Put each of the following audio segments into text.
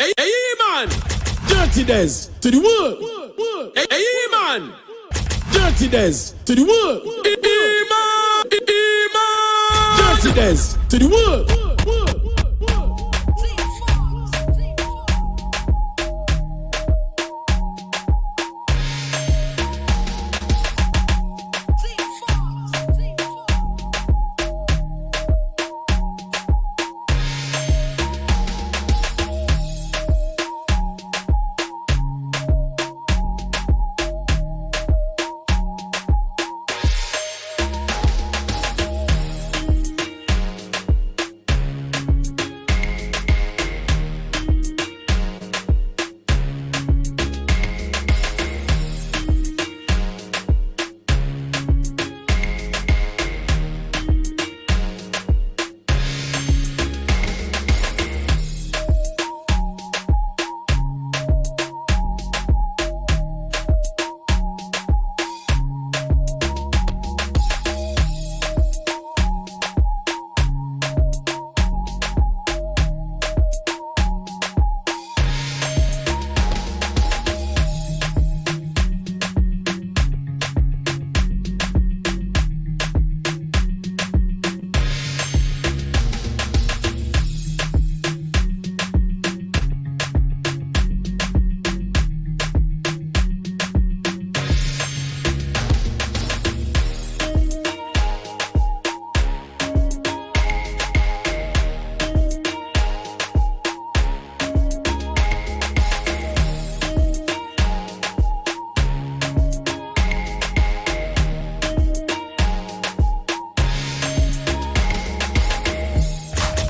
EMAN. Dirty Dez to the world. EMAN. Dirty Dez to the world. EMAN. Dirty Dez to the world.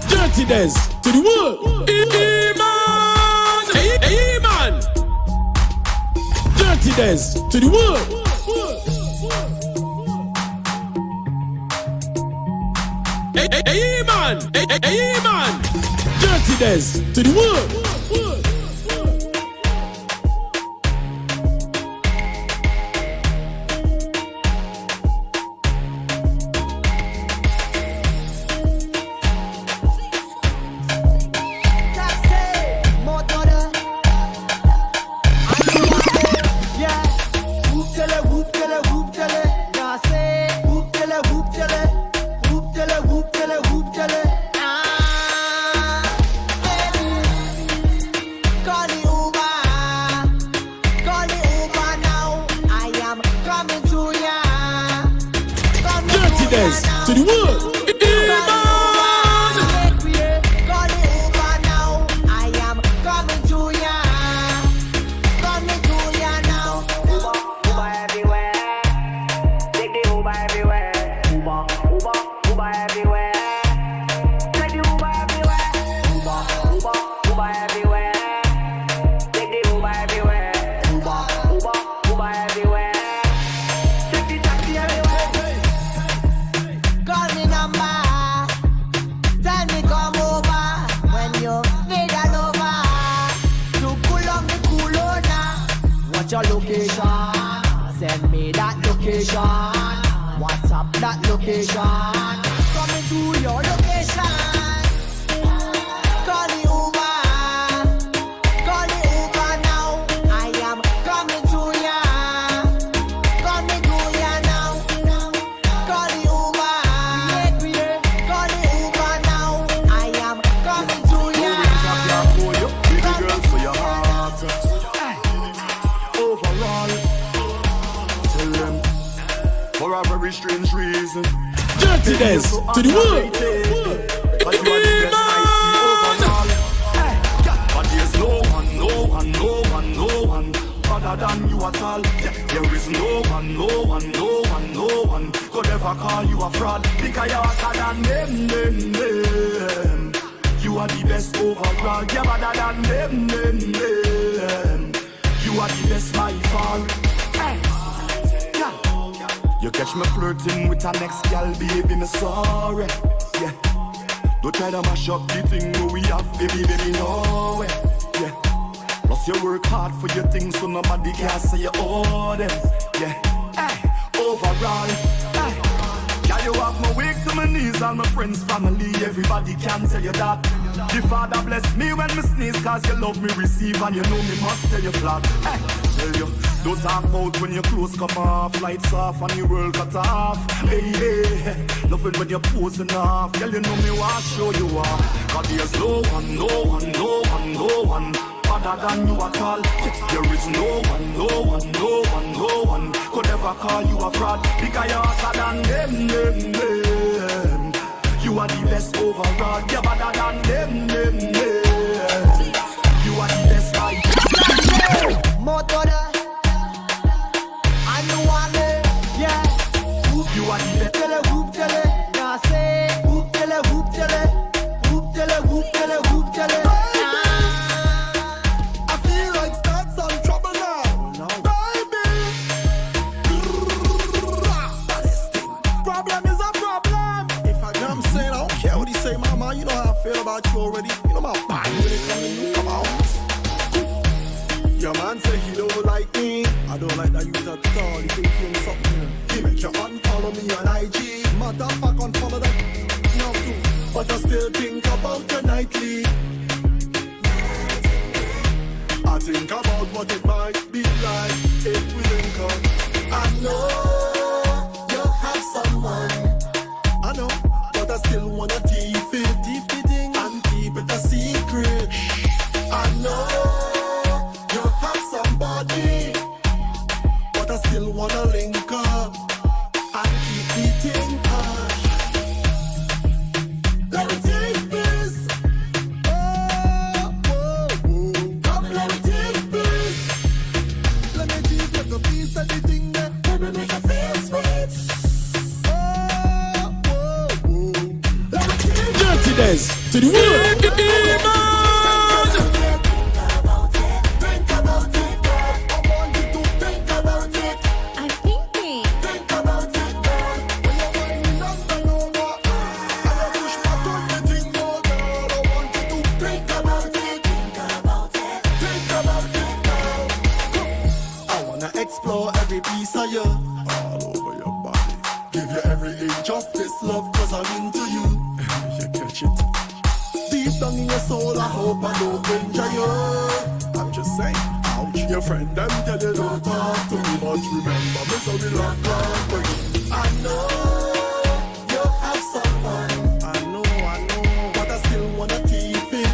Dirty Dez to the world. EMAN. EMAN. Dirty Dez to the world. EMAN. EMAN. Dirty Dez to the world. To the world. EMAN. Call it over now. I am coming to ya. Coming to ya now. Uber, Uber everywhere. Take the Uber everywhere. Uber, Uber, Uber everywhere. Take the Uber everywhere. Uber, Uber, Uber everywhere. Take the Uber everywhere. Uber, Uber, Uber everywhere. Take the taxi everywhere. Call me number. Tell me come over when you need a lover. To pull up the Kulona. What's your location? Send me that location. WhatsApp that location. Coming to your location. Call the Uber. Call the Uber now. I am coming to ya. Coming to ya now. Call the Uber. Call the Uber now. I am coming to ya. Baby girl, for your heart. Overall, tell them for a very strange reason. Dirty Dez to the world. But you are the best I see overall. But there's no one other than you at all. There is no one could ever call you a fraud because you're hotter than them. You are the best overall. You're better than them. You are the best by far. You catch me flirting with our next gal, baby, me sorry. Yeah. Don't try to mash up the thing we have, baby, no way. Yeah. Plus you work hard for your things, so nobody can say you owe them. Yeah. Hey. Overall, hey. Yeah, you have me weak to my knees all my friends, family, everybody can tell you that. The Father bless me when me sneeze, cause you love me receive and you know me must tell you flat. Hey, tell you, don't talk about when your clothes come off, lights off and your world cut off. Hey, hey, nothing when you're posing off, girl you know me want show you off. Cause there's no one, no one, no one, no one other than you at all. There is no one, no one, no one, no one could ever call you a fraud. Because you're hotter than them. You are the best overall. You're better than them. You are the best by Motora, I know one, yeah. you are the best. Whoop tele, now say whoop tele, whoop tele, whoop tele, whoop tele, whoop tele. I feel like start some trouble now. No. Baby. Problem is a problem. If I come saying, I don't care what he say, mama. You know how I feel about you already. You know my body when it come to you. Come on. Your man say he don't like me. I don't like that you at all. You think you something. He make you unfollow me on IG. Matter of fact, unfollow that. No, too. But I still think about you nightly. I think about what it might be like if we link up. I know you have someone. I know, but I still wanna keep it and keep it a secret. I know you have somebody, but I still wanna link up and keep it in touch. Let me take this. Oh, whoa, whoa. Come, let me take this. Let me teach you a piece of the thing that let me make you feel sweet. Dirty Dez to the world. EMAN. Think about it, girl. I want you to think about it. I'm thinking. Think about it, girl. When you're whining and bend over, and you push back on the thing, more, girl. I want you to think about it. Think about it. Think about it, girl. I wanna explore every piece of you, all over your body. Give you every inch of this love, cause I'm into you. You catch it? Deep down in your soul, I hope I don't injure you. I'm just saying, ouch. Your friend them tell you don't talk too much. Remember me, so we love for you. I know you have someone. I know, but I still wanna keep it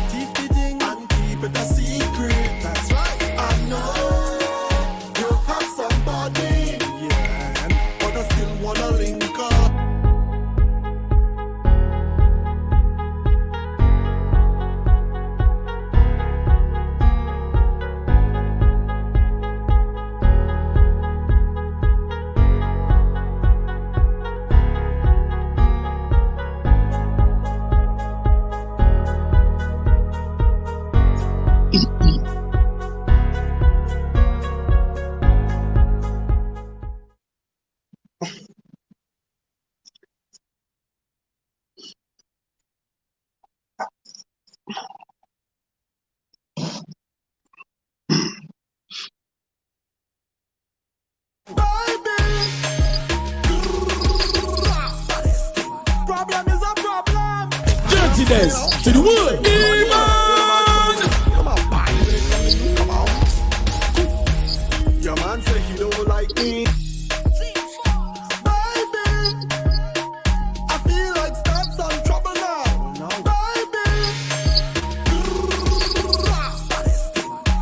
and keep it a secret. That's right. I know you have somebody, yeah, but I still wanna link up. Problem is a problem. Dirty Dez to the world. EMAN. Come on. Your man say he don't like me. Baby, I feel like start some trouble now. Baby,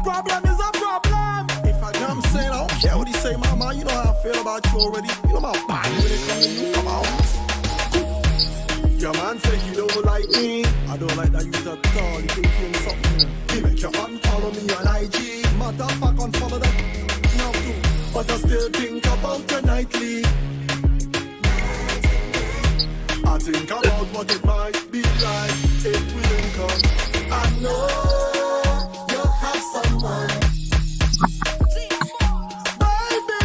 problem is a problem. If I come saying, I don't care what he say, mama. You know how I feel about you already. You know my body when it come to you. Come on. Your man say he don't like me. I don't like that you at all. You think you something. He make you unfollow me on IG. Matter of fact, unfollow that. No, too. But I still think about you nightly. I think about what it might be like if we link up. I know you have someone. Baby,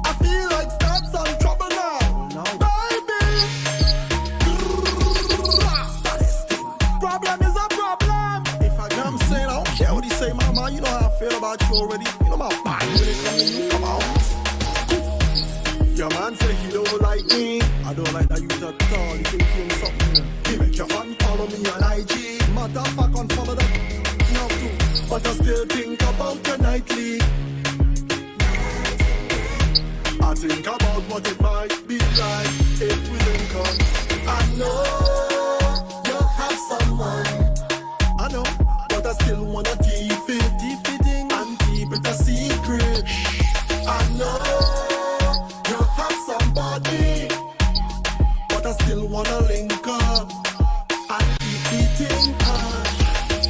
I feel like start some trouble now. Baby, problem is a problem. If I come saying, I don't care what he say, mama. You know how I feel about you already. You know my body when it come to you. Come on. Your man say he don't like me. I I don't like that you at all. You think you're something. He make you unfollow me on IG. Matter of fact, unfollow that. Now too. But I still think about your nightly. I think about what it might be like if we didn't come. I know you have someone. I know, but I still wanna keep it and keep it a secret. I know you have somebody, but I still wanna link up and keep it in touch.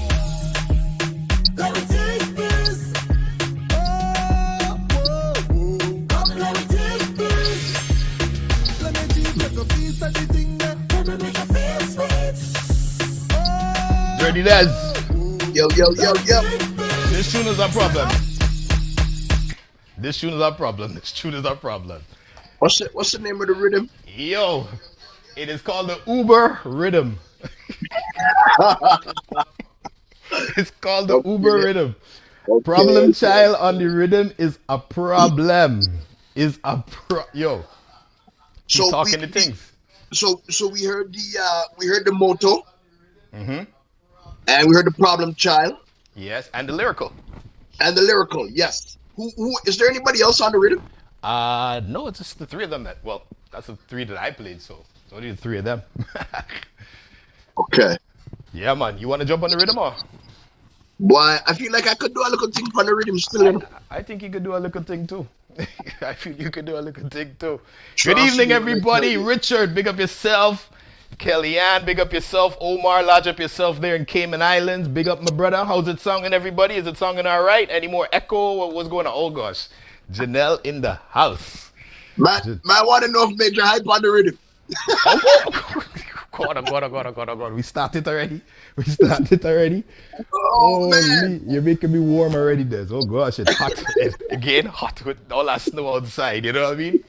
Let me take this. Oh, whoa, whoa. Come, let me take this. Let me deep make a piece of the thing that let me make a feel sweet. Oh, Dirty Dez. Yo. This tune is a problem. This tune is a problem. This tune is a problem. What's the name of the rhythm? Yo, it is called the Uber Rhythm. It's called the Uber Rhythm. Problem child on the rhythm is a problem. Yo. So Talking the things. So we heard the motto. And we heard the problem child. Yes, and the lyrical. Yes. Who is there anybody else on the rhythm? No, it's just the three of them that's the three that I played, so it's only the three of them. Okay. Yeah, man. You want to jump on the rhythm or? Boy, I feel like I could do a little thing on the rhythm still. You know? I think you could do a little thing too. I feel you could do a little thing too. Trust Good evening, me, everybody. Richard, big up yourself. Kellyanne, big up yourself. Omar, lodge up yourself there in Cayman Islands. Big up my brother. How's it sounding, everybody? Is it sounding all right? Any more echo? What's going on? Oh, gosh. Janelle in the house. Man, I want to know if Majah Hype on the rhythm. God. We started already. Oh, man. You're making me warm already, Des. Oh, gosh. It's hot. Again, hot with all that snow outside. You know what I mean?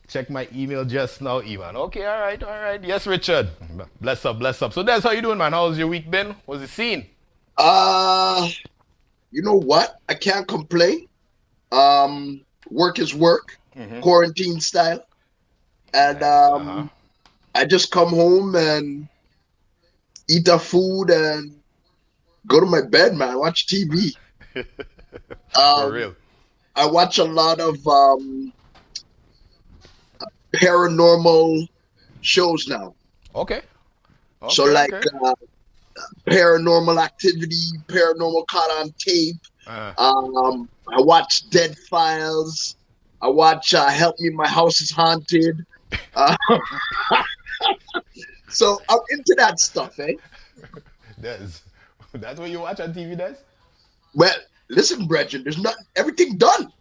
Check my email just now, Eman. Okay, all right. Yes, Richard. Bless up. So, Des, how you doing, man? How's your week been? What's it seen? You know what? I can't complain. Work is work, quarantine style. And I just come home and eat the food and go to my bed, man. Watch TV. For real. I watch a lot of paranormal shows now. Okay. So like Paranormal Activity, Paranormal Caught on Tape. I watch Dead Files. I watch Help Me, My House is Haunted. So I'm into that stuff, eh? That's what you watch on TV, Des? Well, listen, Brethren, there's not everything done.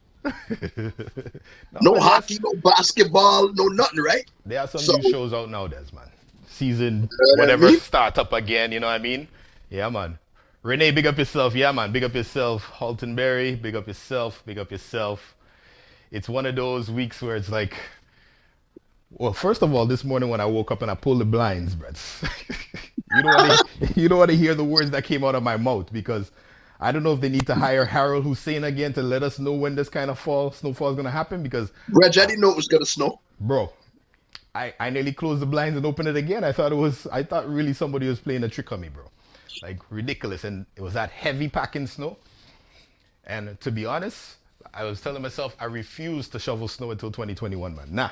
No hockey, no basketball, no nothing, right? There are some new shows out now, Des, man. Season whatever start up again, you know what I mean? Yeah, man. Renee, big up yourself. Yeah, man. Big up yourself. Halton Berry, big up yourself. It's one of those weeks where it's like, well, first of all, this morning when I woke up and I pulled the blinds, Brett, you don't want to hear the words that came out of my mouth, because I don't know if they need to hire Harold Hussein again to let us know when this kind of snowfall is going to happen, because... Reg, I didn't know it was going to snow. Bro, I nearly closed the blinds and opened it again. I thought really somebody was playing a trick on me, bro. Like, ridiculous. And it was that heavy packing snow. And to be honest, I was telling myself I refuse to shovel snow until 2021, man. Nah.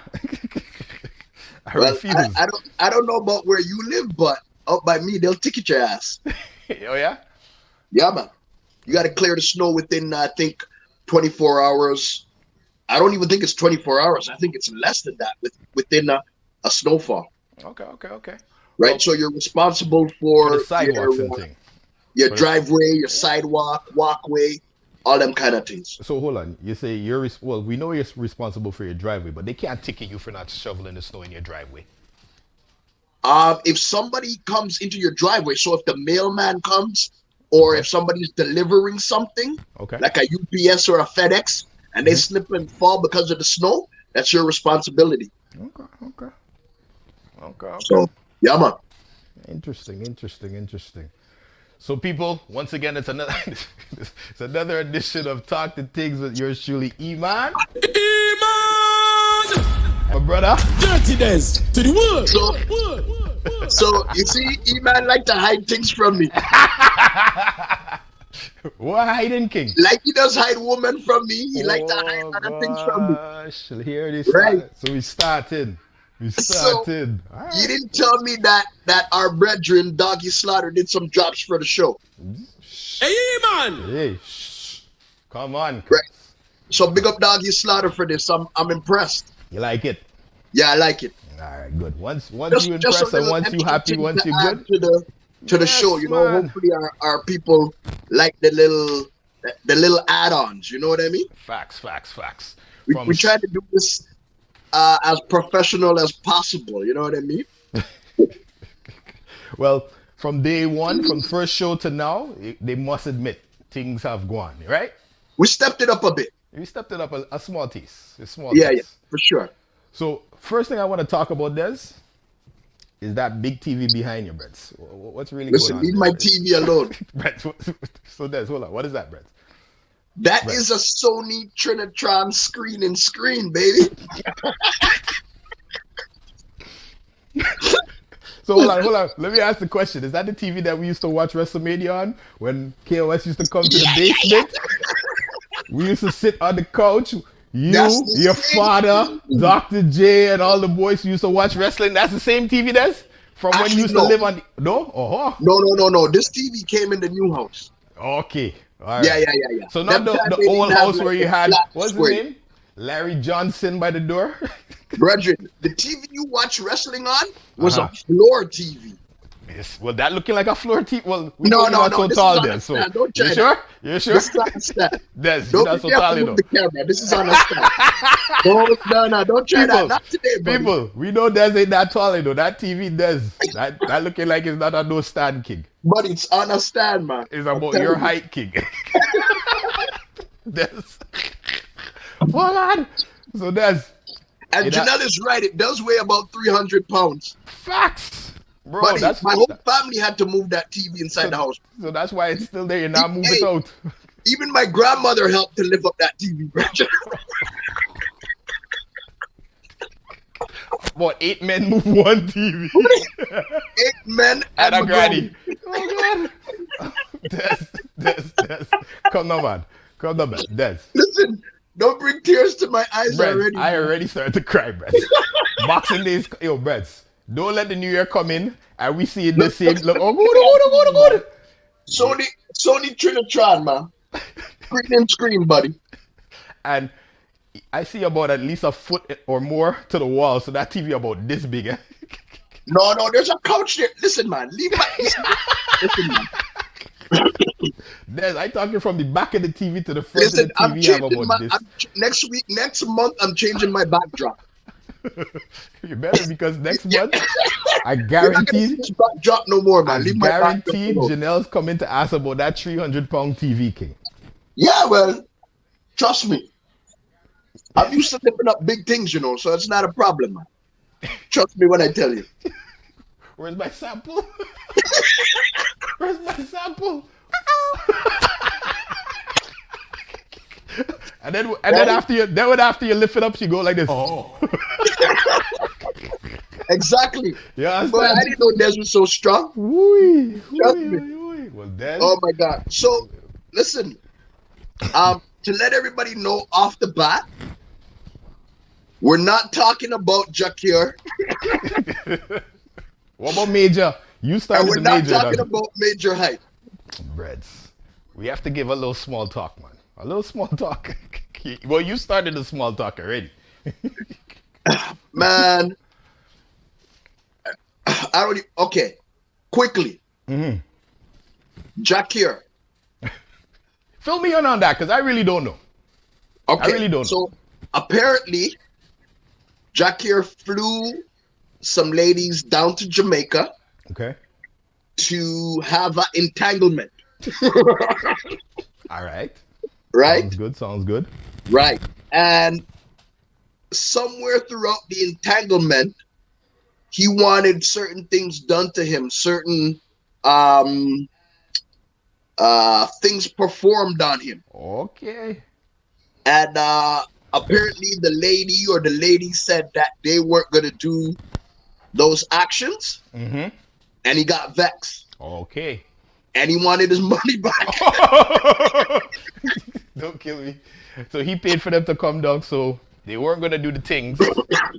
I refuse. I don't know about where you live, but up by me, they'll ticket your ass. Oh, yeah? Yeah, man. You got to clear the snow within, I think, 24 hours. I don't even think it's 24 hours. I think it's less than that within a snowfall. Okay. Right? Well, so you're responsible for the sidewalks and thing. Your driveway, your sidewalk, walkway, all them kind of things. So hold on. You say we know you're responsible for your driveway, but they can't ticket you for not shoveling the snow in your driveway. If somebody comes into your driveway, so if the mailman comes, or if somebody's delivering something, like a UPS or a FedEx, and they slip and fall because of the snow, that's your responsibility. Okay. So, yeah, man. Interesting. So, people, once again, it's another edition of Talk to Things with yours truly, EMAN. EMAN! My brother. brother. Dirty Dez to the world. So you see, EMAN like to hide things from me. What hiding king? Like he does hide women from me. He like to hide other things from me. Gosh, here this Right. So we started. We So started. All you right. didn't tell me that our brethren Doggy Slaughter did some drops for the show. Hey, man. Hey, shh. Come on. Right. So big up Doggy Slaughter for this. I'm impressed. You like it? Yeah, I like it. All right, good. Once you a impress and little once you extra happy, thing once to you add good. to the Yes, show. You know, man. hopefully our people like the little add-ons. You know what I mean? Facts. We try to do this as professional as possible. You know what I mean? Well, from day one, from first show to now, they must admit things have gone, right? We stepped it up a bit. We stepped it up a small piece. Yeah, for sure. So, first thing I want to talk about, Des, is that big TV behind you, Brett. What's really Listen, going on? leave my TV alone. Brett, so Des, hold on. What is that, Brett? That Right. is a Sony Trinitron screen, baby. So hold on. Let me ask the question. Is that the TV that we used to watch WrestleMania on when KOS used to come to the basement? We used to sit on the couch. You, That's the your same father, Dr. J, and all the boys who used to watch wrestling. That's the same TV, Des? From when you Actually, used no. to live on the... No? Oh, No. This TV came in the new house. okay. All right. Yeah. So not Them time the they old didn't have, house like, where you the had... flat What's his square. name? Larry Johnson by the door? Brethren, the TV you watch wrestling on was Uh-huh. a floor TV. Yes. Well, that looking like a floor TV. Well, we No, know you're not so this is tall on then. a So stand. Don't you try sure? that. You sure? This is on a stand. Des, you're Don't not so be careful tall, you with know. the camera. This is on a stand. Don't try that. Not today, buddy. People, we know Des ain't that tall, you know. That TV Des, that looking like it's not a no stand king. But it's on a stand, man. It's I'm about telling your you. height king. Des. Hold on. So Des, And it ha- Janelle is right. It does weigh about 300 pounds. facts. Bro, Buddy, that's my whole family had to move that TV inside the house. so that's why it's still there. You're not moving Hey. it out. Even my grandmother helped to lift up that TV, bro. About 8 men move one TV. 8 men And a my granny. Oh God. Des. Come on, man. Des. Listen, don't bring tears to my eyes Brett, already. I already started to cry, Brett. Boxing days, yo, Brett. Don't let the new year come in and we see it the same. Look, oh, good. Sony Trinitron, man. Screen, buddy. And I see about at least a foot or more to the wall, so that TV about this big. Eh? No, there's a couch there. Listen, man. Listen, man. Des, I talking from the back of the TV to the front Listen, of the I'm TV. Have changing about my. this. Next month, I'm changing my backdrop. You better, because next month I You're not gonna guarantee. see this backdrop no more, man. I Leave my backdrop guarantee alone. Janelle's coming to ask about that 300-pound TV king. Yeah, well, trust me. I'm used to lifting up big things, you know, so it's not a problem, man. Trust me when I tell you. Where's my sample? Where's my sample? and then after you lift it up, you go like this. Oh. Exactly. Yeah, But I didn't know Des was so strong. Trust me. Well, then. Oh my God. So, listen. To let everybody know off the bat, we're not talking about Jah Cure, What about Majah? You and started we're the not Majah. talking dog. about Majah Hype. Breads. We have to give a little small talk, man. A little small talk. Well, you started the small talk already. Man, I already. Okay, quickly. Mm-hmm. Jah Cure. Fill me in on that, because I really don't know. Okay, I really don't know. So apparently, Jah Cure flew some ladies down to Jamaica Okay. to have an entanglement. All right. Right? Sounds good. Right. And somewhere throughout the entanglement, he wanted certain things done to him, certain things performed on him. Okay. And apparently the lady or the lady said that they weren't gonna do those actions, Mm-hmm. and he got vexed, Okay. and he wanted his money back. Don't kill me. So he paid for them to come down, so they weren't gonna do the things.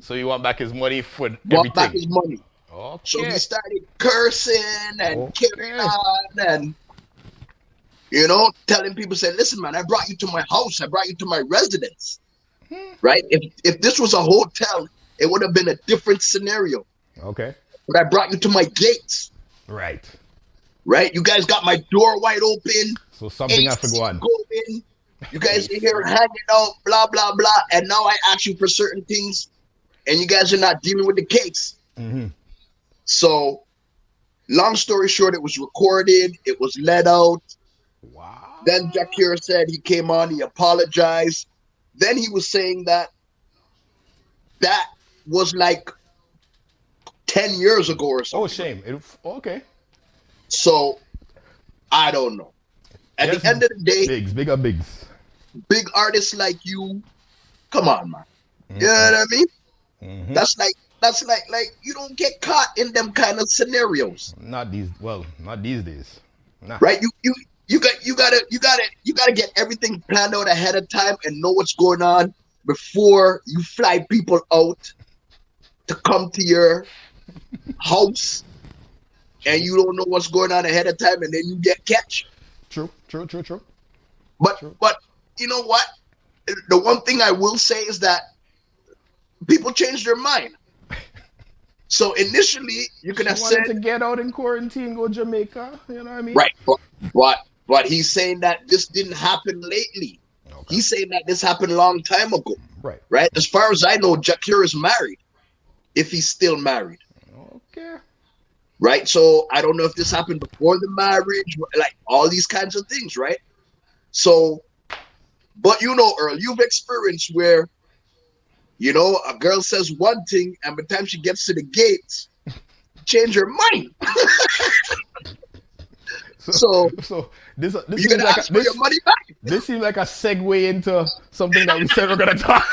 So he want back his money for Want back everything. his money. Okay. So he started cursing and Okay. carrying on, and telling people, "Say, listen, man, I brought you to my house. I brought you to my residence." Right? If this was a hotel, it would have been a different scenario. Okay. But I brought you to my gates. Right. Right? You guys got my door wide open. So something has to AC go on. going. You guys are here hanging out, blah blah blah. And now I ask you for certain things, and you guys are not dealing with the case. Mm-hmm. So, long story short, it was recorded. It was let out. Wow. Then Jah Cure said he came on. He apologized. Then he was saying that was like 10 years ago or something. Oh, shame. Okay. So, I don't know. At Yes, the end of the day, Bigs, big up bigs. big artists like you, come on, man. You know what I mean? Mm-hmm. That's like you don't get caught in them kind of scenarios, Not these days. Nah. right? You gotta get everything planned out ahead of time and know what's going on before you fly people out to come to your house, and you don't know what's going on ahead of time, and then you get catch. True. But True. you know what? The one thing I will say is that people change their mind. So initially, you could have Wanted said, to get out in quarantine, go Jamaica. You know what I mean? right, but he's saying that this didn't happen lately. Okay. He's saying that this happened a long time ago. Right. Right? As far as I know, Jah Cure is married, if he's still married. Okay. Right? So I don't know if this happened before the marriage, like all these kinds of things, right? So, but Earl, you've experienced where, a girl says one thing, and by the time she gets to the gates, change her mind. So this you're seems gonna like ask for your money back. this seems like a segue into something that we said we're gonna talk.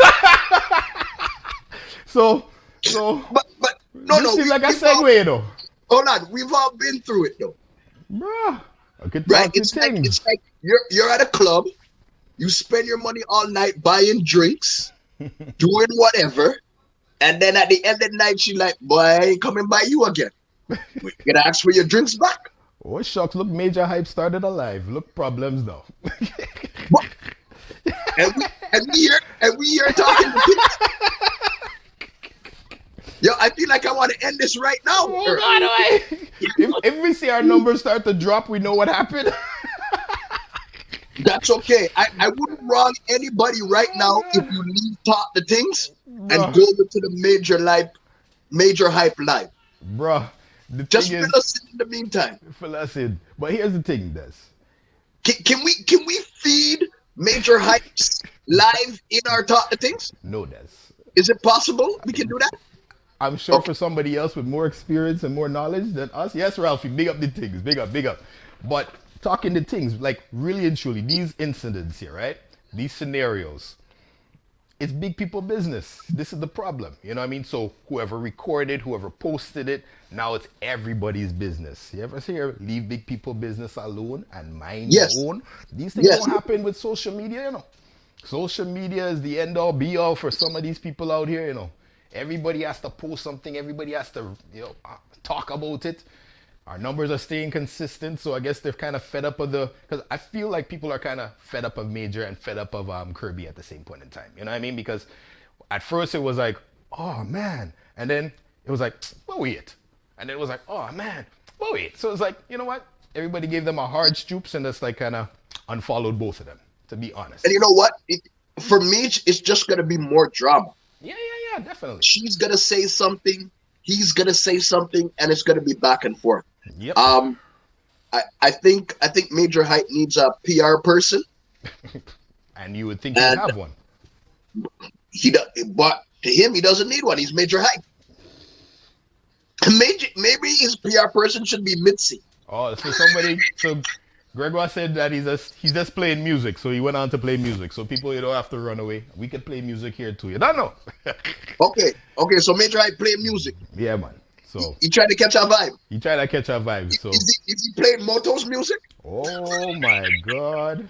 so But no, this seems like a we've all- segue though. Hold on, we've all been through it though, Bruh. I could right? talk to It's like things. you're at a club, you spend your money all night buying drinks, doing whatever, and then at the end of the night, she like, boy, I ain't coming by you again. We're gonna ask for your drinks back. Oh shucks, look, Majah Hype started alive. Look, problems though. What? And we here talking to people. Yo, I feel like I want to end this right now. Oh, by the way, if we see our numbers start to drop, we know what happened. That's okay. I wouldn't wrong anybody right now if you leave Talk the Things and go over to the Majah Hype live. Bruh, the Just thing fill is, us in the meantime. fill us in. But here's the thing, Des. Can we feed Majah Hypes live in our Talk the Things? No, Des. Is it possible we can do that? I'm sure for somebody else with more experience and more knowledge than us. Yes, Ralphie, big up the things. Big up. But talking the things, like really and truly, these incidents here, right? These scenarios, it's big people business. This is the problem. You know what I mean? So whoever recorded, whoever posted it, now it's everybody's business. You ever hear leave big people business alone and mind Yes. your own? These things Yes. don't happen with social media, Social media is the end all be all for some of these people out here, Everybody has to post something. Everybody has to, talk about it. Our numbers are staying consistent, so I guess they're kind of fed up of because I feel like people are kind of fed up of Major and fed up of Kirby at the same point in time. You know what I mean? Because at first it was like, oh man, and then it was like, well, wait, and then it was like, oh man, well, wait. So it's like, you know what? Everybody gave them a hard stoops and just like kind of unfollowed both of them. To be honest. And you know what? For me, it's just gonna be more drama. Yeah, definitely. She's gonna say something, he's gonna say something, and it's gonna be back and forth. Yep. I think Majah Hype needs a PR person. And you would think he'd have one. But to him, he doesn't need one. He's Majah Hype. Maybe his PR person should be Mitzi. Oh, so somebody, so Gregoire said that he's just playing music, so he went on to play music. So people, you don't have to run away. We can play music here too. You don't know. Okay. So Majah Hype play music. Yeah, man. So He trying to catch our vibe. he tried to catch our vibe. So Is he playing Moto's music? oh my god.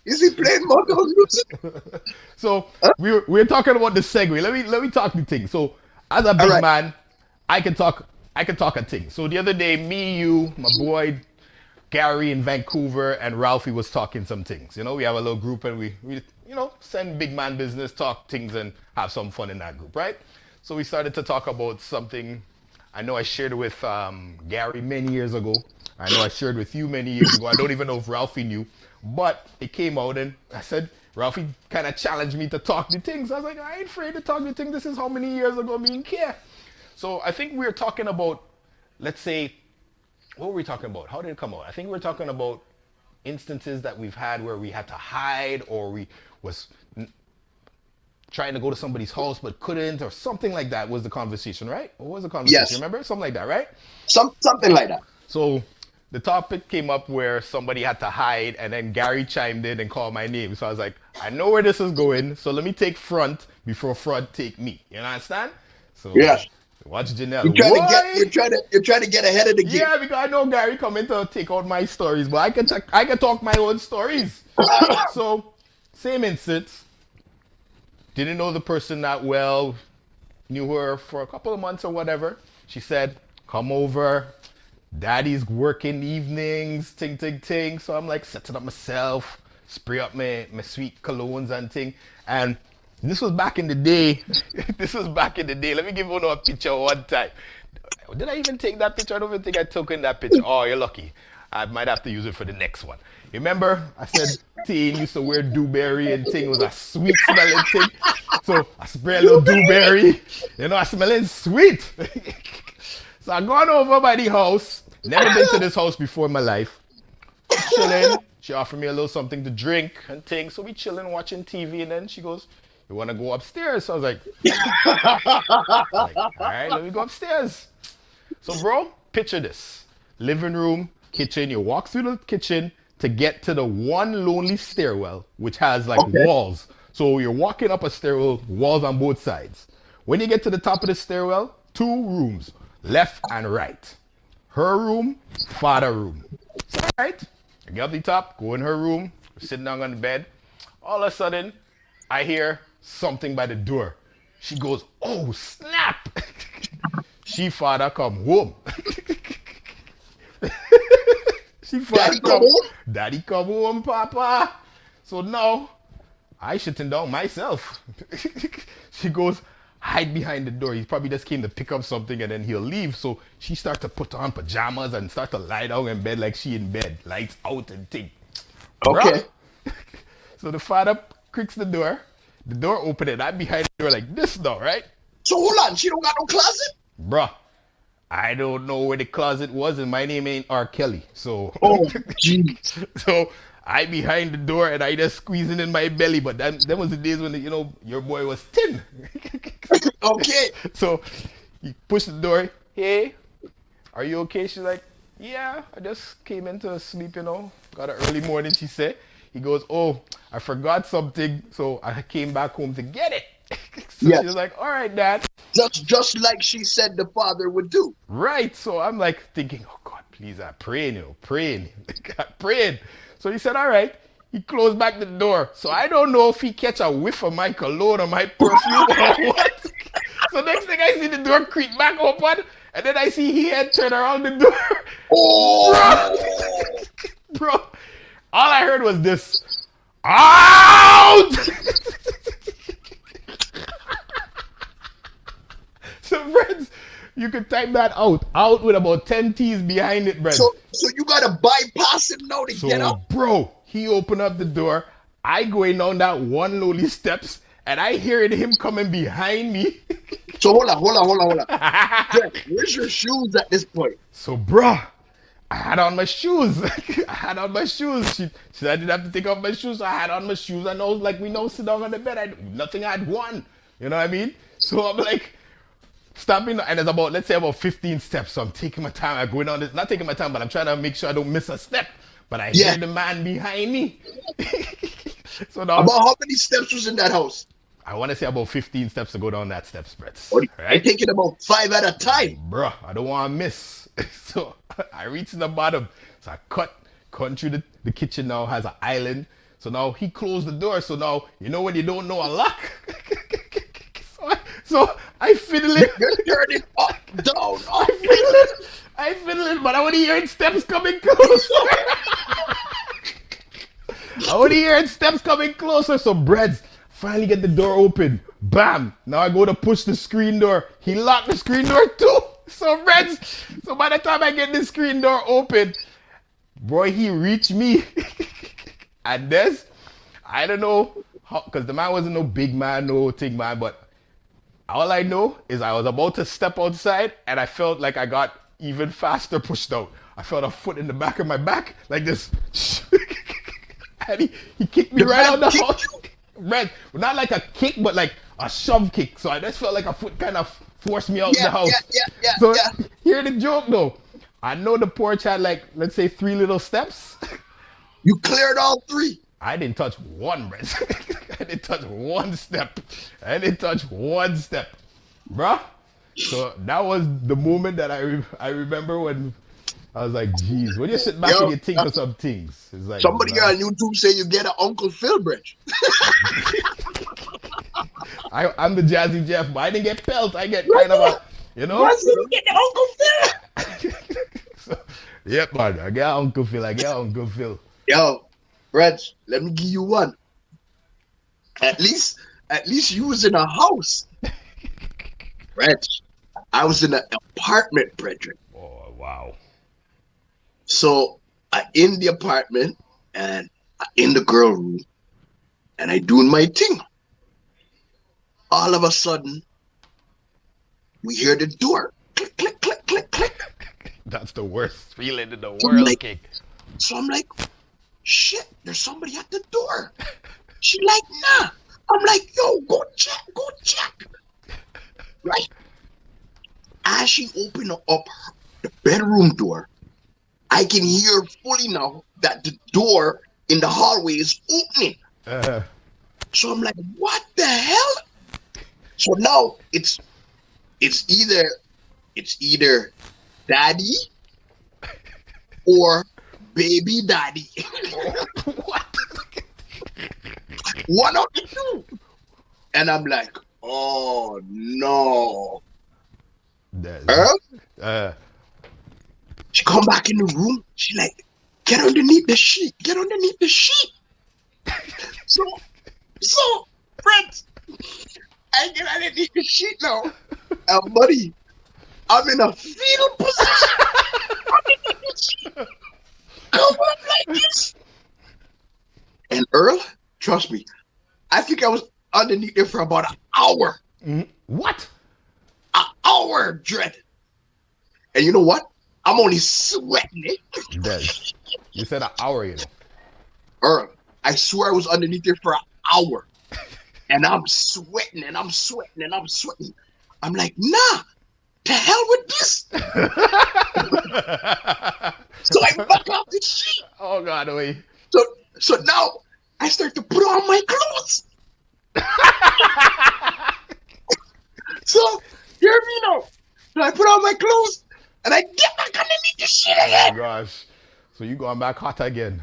Is he playing Moto's music? So we're talking about the segue. Let me talk the thing. So as a big Alright. man, I can talk a thing. So the other day, me, you, my boy Gary in Vancouver, and Ralphie was talking some things. You know, we have a little group and we send big man business, talk things, and have some fun in that group, right? So we started to talk about something I know I shared with Gary many years ago. I know I shared with you many years ago. I don't even know if Ralphie knew, but it came out and I said, Ralphie kind of challenged me to talk the things. I was like, I ain't afraid to talk the things. This is how many years ago me and care. So I think we were talking about, let's say, what were we talking about? How did it come out? I think we were talking about instances that we've had where we had to hide or we was trying to go to somebody's house but couldn't, or something like that was the conversation, right? What was the conversation? Yes. Remember? Something like that, right? Something like that. So the topic came up where somebody had to hide, and then Gary chimed in and called my name. So I was like, I know where this is going, so let me take front before front take me. You understand? So Yes. watch Janelle. You're trying to get ahead of the game. Yeah, because I know Gary coming to take out my stories, but I can talk my own stories. So same instance. Didn't know the person that well. Knew her for a couple of months or whatever. She said, come over. Daddy's working evenings, ting. So I'm like setting up myself, spray up my sweet colognes and ting. And this was back in the day. Let me give you a picture one time. Did I even take that picture? I don't even think I took in that picture. Oh, you're lucky. I might have to use it for the next one. Remember, I said Teen used to wear dewberry and ting was a sweet smelling thing. So I spray a little dewberry. You know, I smelling sweet. So I gone over by the house. Never been to this house before in my life. Chilling. She offered me a little something to drink and things. So we chilling, watching TV, and then she goes, you want to go upstairs? So I was like, all right, let me go upstairs. So bro, picture this. Living room, kitchen. You walk through the kitchen to get to the one lonely stairwell, which has like walls. So you're walking up a stairwell, walls on both sides. When you get to the top of the stairwell, 2 rooms, left and right. Her room, father room. So, all right, I get up the top, go in her room, sitting down on the bed. All of a sudden, I hear something by the door. She goes, oh, snap. She father come home. Daddy come home, Papa. So now, I shutting down myself. She goes, hide behind the door. He probably just came to pick up something and then he'll leave. So she starts to put on pajamas and start to lie down in bed like she in bed. Lights out and thing. Okay. Bruh. So the father creaks the door. The door open and I'm behind the door like this now, right? So hold on, she don't got no closet? Bruh, I don't know where the closet was and my name ain't R. Kelly. So, Oh, jeez. so I behind the door and I just squeezing in my belly. But that was the days when, your boy was thin. Okay. So he pushed the door. Hey, are you okay? She's like, yeah, I just came into sleep, Got an early morning, she said. He goes, oh, I forgot something. So I came back home to get it. So Yes. she was like, all right, Dad. Just like she said the father would do. Right. So I'm like thinking, oh God, please, I'm praying, praying. Praying. So he said, all right. He closed back the door. So I don't know if he catch a whiff of my cologne or my perfume or what. So next thing I see the door creak back open, and then I see he had turned around the door. Oh. Bro, all I heard was this. Out! So, friends, you could type that out. Out with about 10 T's behind it, Brent. So you gotta bypass him now to get up? Bro, he opened up the door. I going down that one lonely steps, and I hearing him coming behind me. So hold on. Yeah, where's your shoes at this point? So, bro, I had on my shoes. She said I didn't have to take off my shoes. So I had on my shoes, and I was like, we now sit down on the bed. Nothing I had one. You know what I mean? So I'm like, Stopping, and it's about, let's say, about 15 steps. So I'm taking my time. I'm going on this, not taking my time, but I'm trying to make sure I don't miss a step. But I Yeah. hear the man behind me. So now, About how many steps was in that house? I want to say about 15 steps to go down that step spread. I Right? take it about 5 at a time. Bruh, I don't want to miss. So I reach the bottom. So I cut through the kitchen now has an island. So now he closed the door. So now, you know when you don't know a lock? So I fiddle it. You're turning up, down, up. I fiddle it, but I want to hear steps coming closer. I want to hear steps coming closer. So Breads finally get the door open. Bam! Now I go to push the screen door. He locked the screen door too. So Breads, so by the time I get the screen door open, boy, he reached me. And this, I don't know, because the man wasn't no big man, no thing man, but all I know is I was about to step outside and I felt like I got even faster pushed out. I felt a foot in the back of my back, like this. And he kicked me right out the house. Red, not like a kick, but like a shove kick. So I just felt like a foot kind of forced me out the house. So hear the joke though. I know the porch had like, let's say 3 little steps. You cleared all 3. I didn't touch one, Red. I didn't touch one step. Bruh. So that was the moment that I remember when I was like, geez, when you sit back and you think of some things. It's like, somebody on YouTube say you get an Uncle Phil bridge. I'm the Jazzy Jeff, but I didn't get pelt. I get kind of a, you know? Why did you get the Uncle Phil? So, yep, man. I got Uncle Phil. Yo, Reg, let me give you one. At least you was in a house. Reg, I was in an apartment, brethren. Oh, wow. So I in the apartment and I in the girl room and I doing my thing. All of a sudden, we hear the door click, click, click, click, click. That's the worst feeling in the world, like, King. So I'm like, shit, there's somebody at the door. She like, nah. I'm like, yo, go check. Right? As she opened up the bedroom door, I can hear fully now that the door in the hallway is opening. So I'm like, what the hell? So now it's either daddy or baby daddy. What? One of the two. And I'm like, oh no. She come back in the room. She like, get underneath the sheet. So, friends, I get underneath the sheet now. And buddy, I'm in a fetal position. Underneath the sheet. Come up like this. And Earl, trust me, I think I was underneath there for about an hour. What? An hour, Dread. And you know what? I'm only sweating it. Des, you said an hour, you know. Earl, I swear I was underneath there for an hour. And I'm sweating. I'm like, nah, to hell with this. So I back out the sheet. Oh, God, wait. So now I start to put on my clothes. So hear me now. So I put on my clothes and I get back underneath the shit again. Oh gosh. So you going back hot again.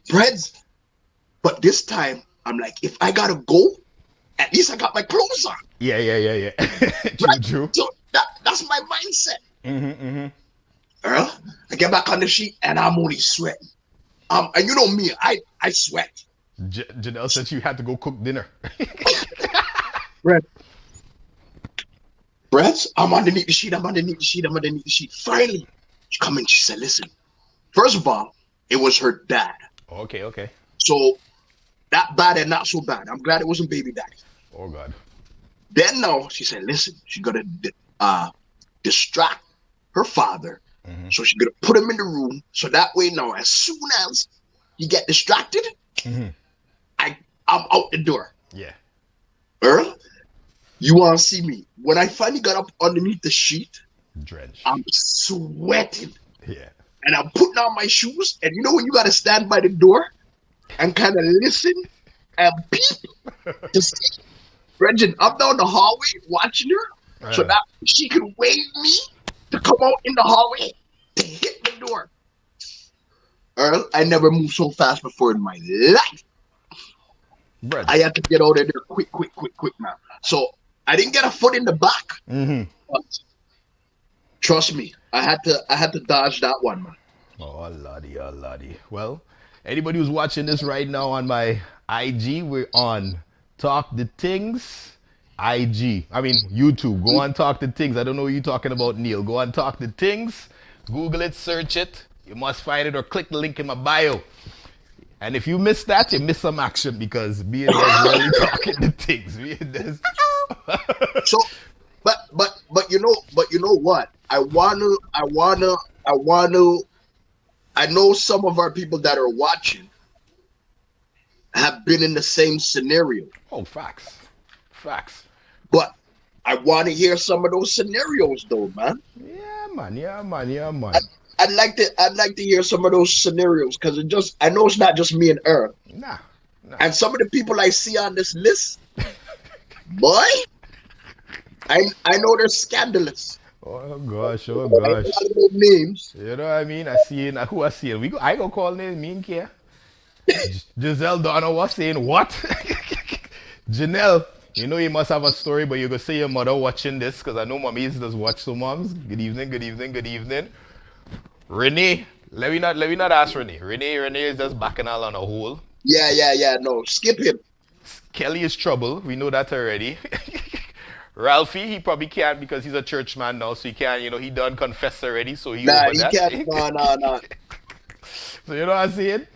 Breads. But this time I'm like, if I gotta go, at least I got my clothes on. Yeah. True. So that's my mindset. Earl, I get back on the sheet and I'm only sweating. And you know me, I sweat. Janelle said you had to go cook dinner. Breads, I'm underneath the sheet. Finally, she come in, she said, listen, first of all, it was her dad. Okay. So, that bad and not so bad. I'm glad it wasn't baby daddy. Oh, God. Then now, she said, listen, she's going to distract her father. So she's going to put him in the room. So that way now, as soon as he get distracted, I'm out the door. Yeah. Earl, You want to see me? When I finally got up underneath the sheet, Drench. I'm sweating. Yeah. And I'm putting on my shoes. And you know when you got to stand by the door and kind of listen and peep to see? Brendan, I'm down the hallway watching her so that she can wave me to come out in the hallway to hit the door. Earl, I never moved so fast before in my life. Bread. I had to get out of there quick, man. So I didn't get a foot in the back. But trust me, I had to dodge that one, man. Oh lordy. Well, anybody who's watching this right now on my IG, we're on Talk the Things IG. I mean YouTube. Go on Talk the Things. I don't know what you're talking about, Neil. Go on Talk the Things. Google it, search it. You must find it or click the link in my bio. And if you miss that, you miss some action because me and Des really talking the things. Me and Des. So, but you know what? I know some of our people that are watching have been in the same scenario. Oh, facts. But I want to hear some of those scenarios, though, man. Yeah, man. I'd like to hear some of those scenarios because I know it's not just me and Earl. Nah. And some of the people I see on this list, boy, I know they're scandalous. Oh gosh. I don't know names. You know what I mean? I see it. Who I see it? I go call names. Me and care. Giselle Donna was saying what? Janelle, you know you must have a story, but you go say your mother watching this because I know mommies does watch. So moms, good evening. Renee, let me not ask Renee. Renee is just backing all on a hole. Yeah. No, skip him. Kelly is trouble. We know that already. Ralphie, he probably can't because he's a church man now, so he can't. He done confess already, so he over that. Can't. No. So you know what I'm saying?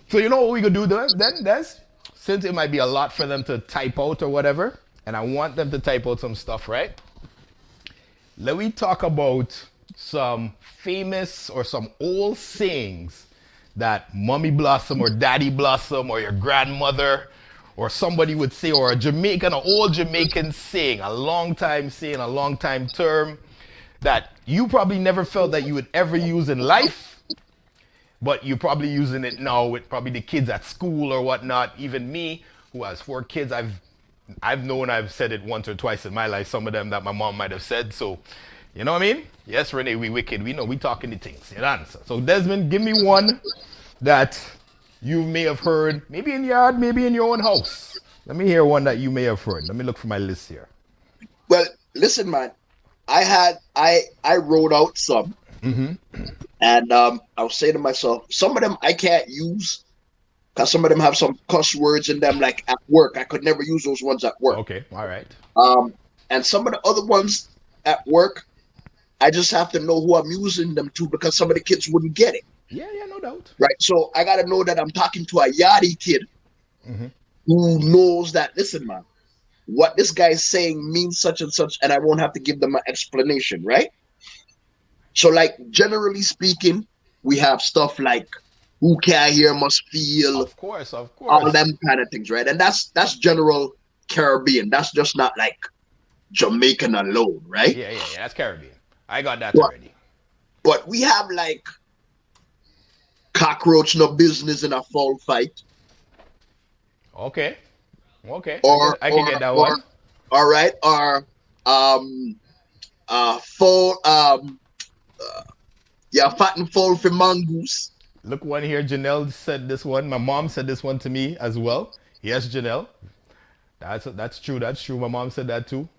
So you know what we could do then, Des? Since it might be a lot for them to type out or whatever, and I want them to type out some stuff, right? Let me talk about some famous or some old sayings that Mommy Blossom or Daddy Blossom or your grandmother or somebody would say, or an old Jamaican saying, a long time term that you probably never felt that you would ever use in life, but you're probably using it now with probably the kids at school or whatnot. Even me, who has 4 kids, I've said it once or twice in my life, some of them that my mom might have said. So, you know what I mean? Yes, Renee, we wicked. We know we talking the things. You answer. So Desmond, give me one that you may have heard, maybe in your yard, maybe in your own house. Let me hear one that you may have heard. Let me look for my list here. Well, listen, man. I wrote out some, and I was saying to myself, some of them I can't use because some of them have some cuss words in them, like at work. I could never use those ones at work. Okay, all right. And some of the other ones at work, I just have to know who I'm using them to because some of the kids wouldn't get it. Yeah, no doubt. Right. So I got to know that I'm talking to a yardie kid who knows that, listen, man, what this guy is saying means such and such, and I won't have to give them an explanation, right? So, like, generally speaking, we have stuff like who can't hear must feel. Of course. All them kind of things, right? And that's general Caribbean. That's just not like Jamaican alone, right? Yeah, that's Caribbean. I got that already. But we have like cockroach no business in a fall fight. Okay. Or I can get that one. All right. Or fat and fall for mongoose. Look one here. Janelle said this one. My mom said this one to me as well. Yes, Janelle. That's true. My mom said that too.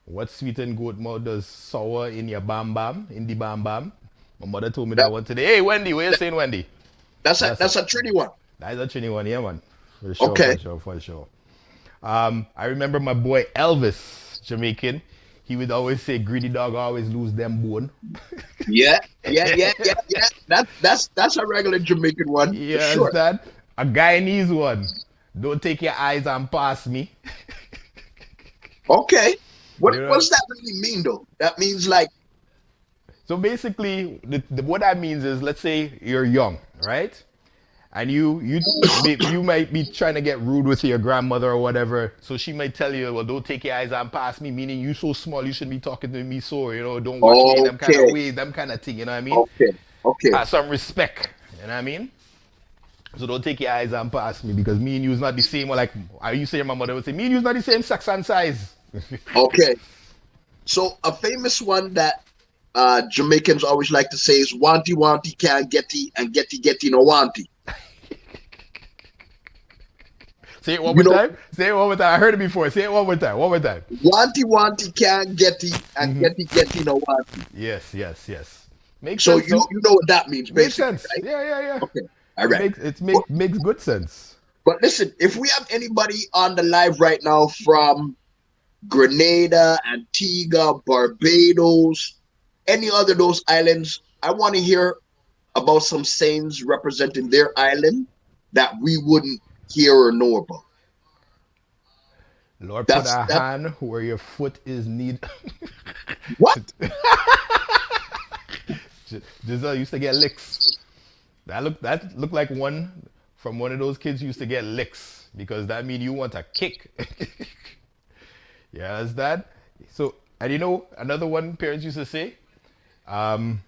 What sweet and goat mouth does sour in your bam bam, in the bam bam? My mother told me that one today. Hey, Wendy, what you saying, Wendy? That's a Trini one. That's a Trini one, yeah, man. For sure, okay. For sure. I remember my boy Elvis, Jamaican. He would always say, "Greedy dog always lose them bone." Yeah. That's a regular Jamaican one. Yeah, sure. That a Guyanese one. Don't take your eyes and pass me. Okay. What does that really mean, though? That means like. So basically, what that means is, let's say you're young, right? and you might be trying to get rude with your grandmother or whatever, so she might tell you, well, don't take your eyes on past me, meaning you so small, you shouldn't be talking to me, so don't watch me in them kind of Okay. ways, them kind of thing, you know what I mean? Okay. Some respect, you know what I mean? So don't take your eyes on past me, because me and you is not the same. Or like I used to hear my mother would say, me and you is not the same sex and size. Okay. So a famous one that Jamaicans always like to say is wanty wanty can't getty and getty getty no wanty. Say it one more time. Say it one more time. I heard it before. Say it one more time. One more time. Wanty wanty can't getty and getty getty no wanty. Yes. Makes So sense. you know what that means, makes basically, sense. right? Yeah. Okay. All right. Makes good sense. But listen, if we have anybody on the live right now from Grenada, Antigua, Barbados, any other of those islands, I want to hear about some sayings representing their island that we wouldn't hear or know about. Lord, put a hand where your foot is need. What? Giselle used to get licks. That looked like one from one of those kids who used to get licks, because that means you want a kick. Yeah, that's that. So, and you know, another one parents used to say, I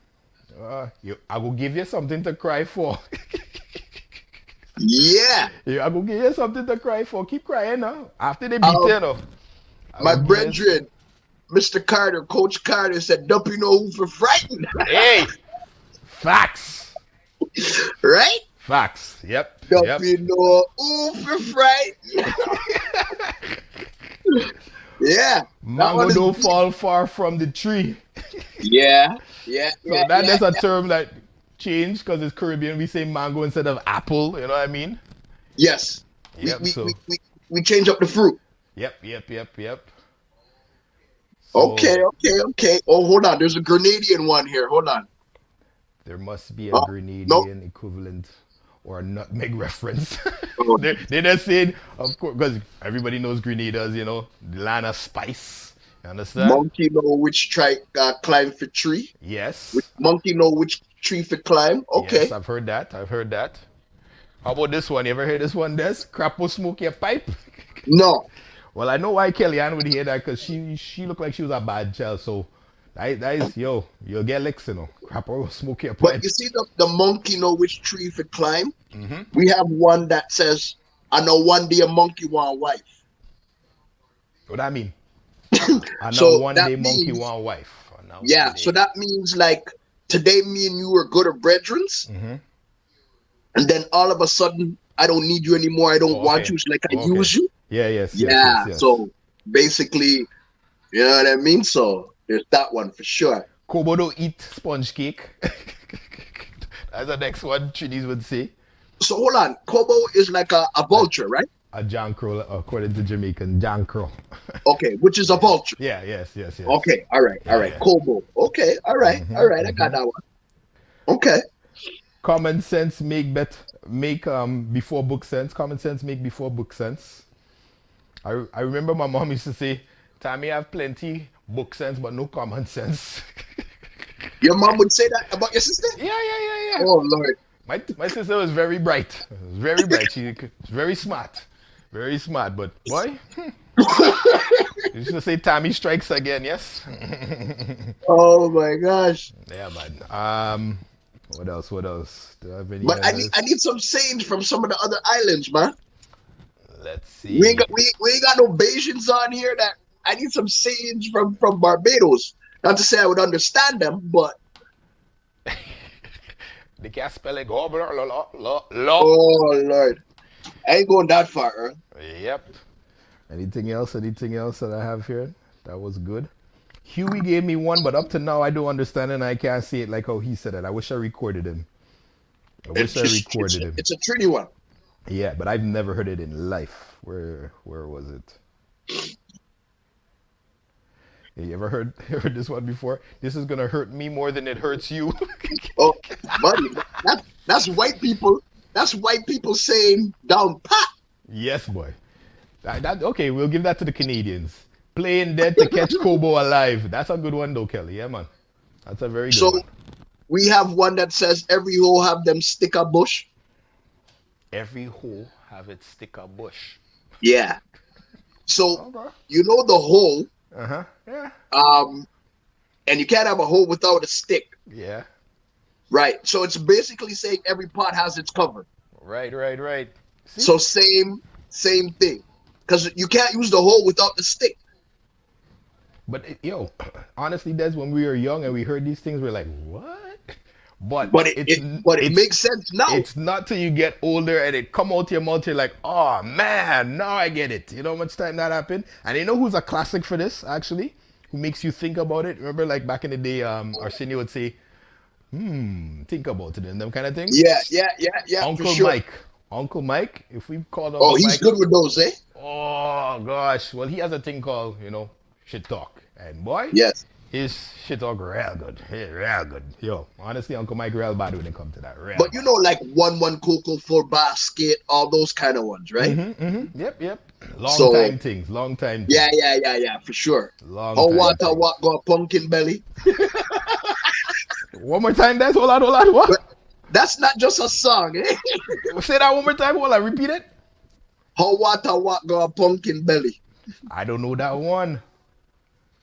will give you something to cry for. Yeah. I will give you something to cry for. Keep crying now. After they beat you, know. My brethren, Mr. Carter, Coach Carter said, "Don't you know who for frightened?" Hey, facts. Right? Facts. Yep. Don't you know who for frightened? Yeah. Mango don't fall far from the tree. Yeah. So that's a term that changed because it's Caribbean. We say mango instead of apple. You know what I mean? Yes. Yep. We change up the fruit. Yep. So, Okay. Oh, hold on. There's a Grenadian one here. Hold on. There must be a Grenadian equivalent or a nutmeg reference. They're just saying, of course, because everybody knows Grenada's, you know, the land of spice. You understand? Monkey know which climb for tree. Yes. Monkey know which tree for climb. Okay. Yes, I've heard that. How about this one? You ever heard this one, Des? Crap will smoke your pipe? No. Well, I know why Kellyanne would hear that, because she looked like she was a bad child. So that is, you'll get licks, you know. Crap will smoke your pipe. But you see the monkey know which tree for climb? Mm-hmm. We have one that says, I know one day a monkey want a wife. What that mean? I know one day monkey want a wife. Yeah, so that means like today me and you were good at brethren, and then all of a sudden I don't need you anymore. I don't want you. It's like I use you. Yeah, yes. So basically, you know what I mean? So there's that one for sure. Kobo don't eat sponge cake. That's the next one Trinis would say. So hold on. Kobo is like a vulture, right? A jankro, according to Jamaican, jankro. Okay, which is a vulture. Yeah, yes. Okay, all right. Kobo. Okay, all right. I got that one. Okay. Common sense make before book sense. Common sense make before book sense. I remember my mom used to say, Tommy, I have plenty book sense, but no common sense. Your mom would say that about your sister? Yeah. Oh, Lord. My sister was very bright. She's very smart. Very smart, but boy, you used to say Tommy strikes again, yes? Oh, my gosh. Yeah, man. What else? Do I have any But I need some sayings from some of the other islands, man. Let's see. We ain't got no Bajans on here. That I need some sayings from Barbados. Not to say I would understand them, but they can't spell it. Oh, Lord, I ain't going that far. Earl. Yep. Anything else that I have here? That was good. Huey gave me one, but up to now I don't understand it and I can't say it like how he said it. I wish I recorded him. It's a tricky one. Yeah, but I've never heard it in life. Where was it? You ever heard this one before? This is gonna hurt me more than it hurts you. Oh, buddy, that's white people. That's white people saying down pat. Yes, boy. Okay, we'll give that to the Canadians. Playing dead to catch Kobo alive. That's a good one though, Kelly. Yeah, man. That's a very good one. We have one that says every hoe have them stick a bush. every hole have its stick or bush. Yeah. So Okay. you know the hole, Uh-huh. Yeah. and you can't have a hole without a stick, Yeah. right? So it's basically saying every pot has its cover. Right. See? So same thing, because you can't use the hole without the stick. But yo, honestly, Des, when we were young and we heard these things, we're like, what? But But it makes sense now. It's not till you get older and it come out your mouth, you're like, oh man, now I get it. You know how much time that happened? And you know who's a classic for this, actually? Who makes you think about it? Remember, like back in the day, Arsenio would say, think about it and them kind of things? Yeah. Uncle for sure. Mike. Uncle Mike, if we called Oh, Uncle he's Mike. good with those, eh? Oh gosh. Well, he has a thing called, shit talk. And boy, Yes. his shit talk real good. Real good. Yo, honestly, Uncle Mike real bad when it comes to that. Real But you know, like 1-1 Coco for basket, all those kind of ones, right? Yep. Long So- time things. Yeah, for sure. Long Oh, time what things. got pumpkin belly? One more time, Des. Hold on. What? That's not just a song, eh? Say that one more time. Hold on. Repeat it. How what got pumpkin belly? I don't know that one.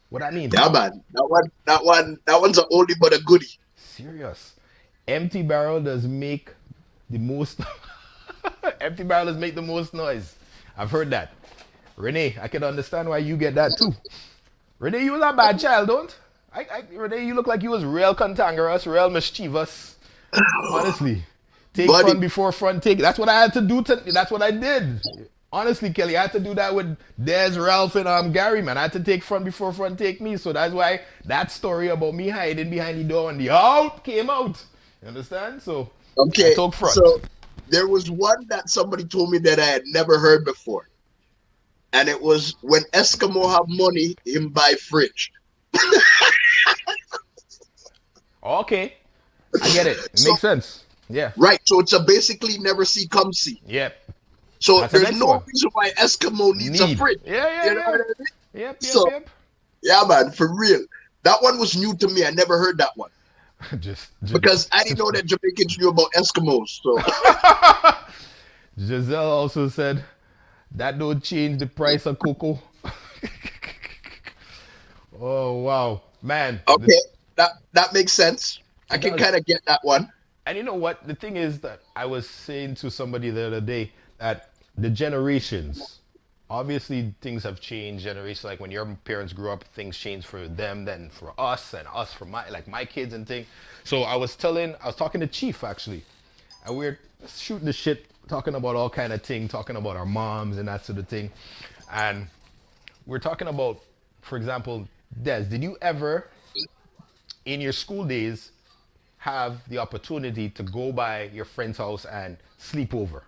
What I mean? Yeah, man. That one's a oldie but a goodie. Serious. Empty barrel does make the most. Empty barrel does make the most noise. I've heard that. Renee, I can understand why you get that too. Renee, you was a bad child, don't? Renee, you look like you was real cantankerous, real mischievous. Honestly, take Buddy. front before front take. That's what I had to do. That's what I did. Honestly, Kelly, I had to do that with Des, Ralph, and Gary, man. I had to take front before front take me. So that's why that story about me hiding behind the door when the out came out. You understand? So Okay. I took front. So there was one that somebody told me that I had never heard before. And it was when Eskimo have money, him buy fridge. Okay, I get it. It makes sense. Yeah. Right. So it's a basically never see, come see. Yep. So That's the there's next no one. reason why Eskimo needs a fridge. Yeah. You know what I mean? Yep. So- Yeah, man, for real. That one was new to me. I never heard that one. Just Because I didn't know that Jamaicans knew about Eskimos. So Giselle also said that don't change the price of cocoa. Oh wow, man. okay, that makes sense. I can does. kind of get that one. And you know what? The thing is that I was saying to somebody the other day that the generations, obviously things have changed. Generations, like when your parents grew up, things changed for them, then for us, and us for my kids and thing. So I was talking to Chief actually, and we are shooting the shit, talking about all kind of thing, talking about our moms and that sort of thing, and we're talking about, for example, Des, did you ever, in your school days, have the opportunity to go by your friend's house and sleep over?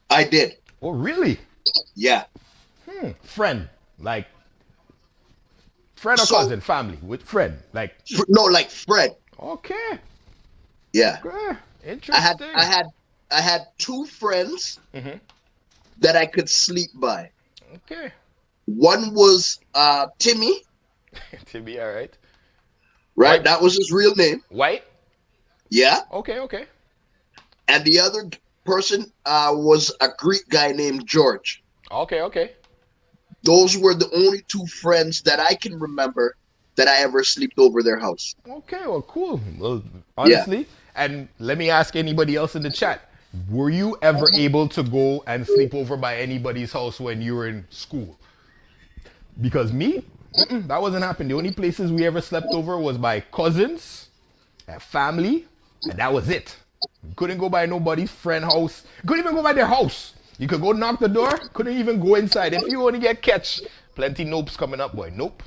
I did. Oh, really? Yeah. Friend, like friend or So- cousin, family, with friend, like No, like Fred. okay, Yeah. interesting. I had two friends Mm-hmm. that I could sleep by. Okay, One was Timmy, to be all right. right? Right. That was his real name. White. Yeah. Okay. And the other person was a Greek guy named George. Okay. Those were the only two friends that I can remember that I ever slept over their house. Okay, well, cool. Well, honestly, and let me ask anybody else in the chat: were you ever able to go and sleep over by anybody's house when you were in school? Because me, that wasn't happening. The only places we ever slept over was by cousins, family, and that was it. You couldn't go by nobody's friend house. You couldn't even go by their house. You could go knock the door. Couldn't even go inside. If you only get catch, plenty nopes coming up, boy. Nope.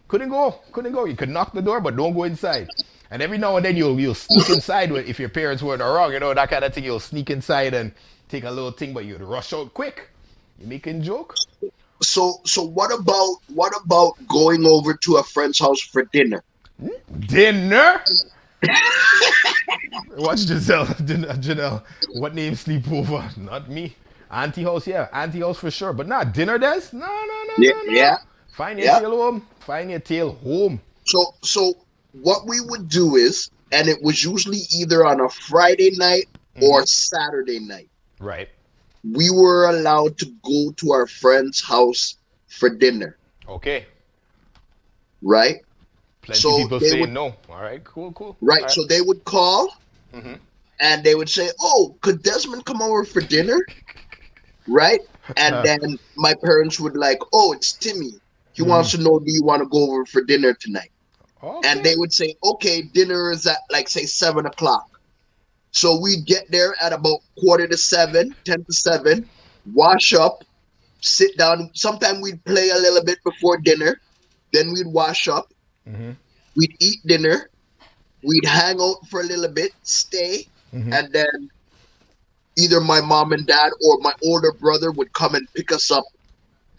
Couldn't go. You could knock the door, but don't go inside. And every now and then you'll sneak inside if your parents weren't around, that kind of thing. You'll sneak inside and take a little thing, but you'd rush out quick. You making joke? So what about going over to a friend's house for dinner? Dinner? Watch Giselle. Janelle. What name sleepover? Not me. Auntie house, yeah. Auntie house for sure. But not dinner, Des? No. Yeah. Find your tail home. So what we would do is, and it was usually either on a Friday night or Saturday night, Right. we were allowed to go to our friend's house for dinner, Okay. right? Plenty So people they saying would, no. All right. Cool. All right? right. So they would call and they would say, "Oh, could Desmond come over for dinner?" Right? And then my parents would like, "Oh, it's Timmy. He wants to know, do you want to go over for dinner tonight?" Okay. And they would say, "Okay, dinner is at like say 7 o'clock." So we'd get there at about 7:15, 10 to 7, wash up, sit down. Sometimes we'd play a little bit before dinner. Then we'd wash up. We'd eat dinner. We'd hang out for a little bit, stay, and then either my mom and dad or my older brother would come and pick us up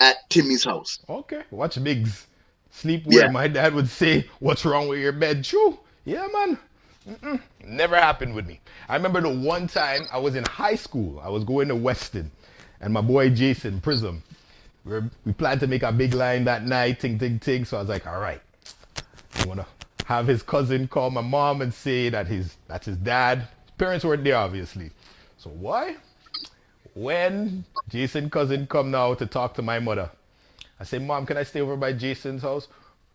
at Timmy's house. Okay. Watch Biggs sleep where Yeah. my dad would say, "What's wrong with your bed?" True. Yeah, man. Never happened with me. I remember the one time I was in high school. I was going to Weston, and my boy Jason Prism. We planned to make a big line that night. Ting. So I was like, all right, I want to have his cousin call my mom and say that that's his dad. His parents weren't there, obviously. So why? When Jason cousin come now to talk to my mother, I say, "Mom, can I stay over by Jason's house?"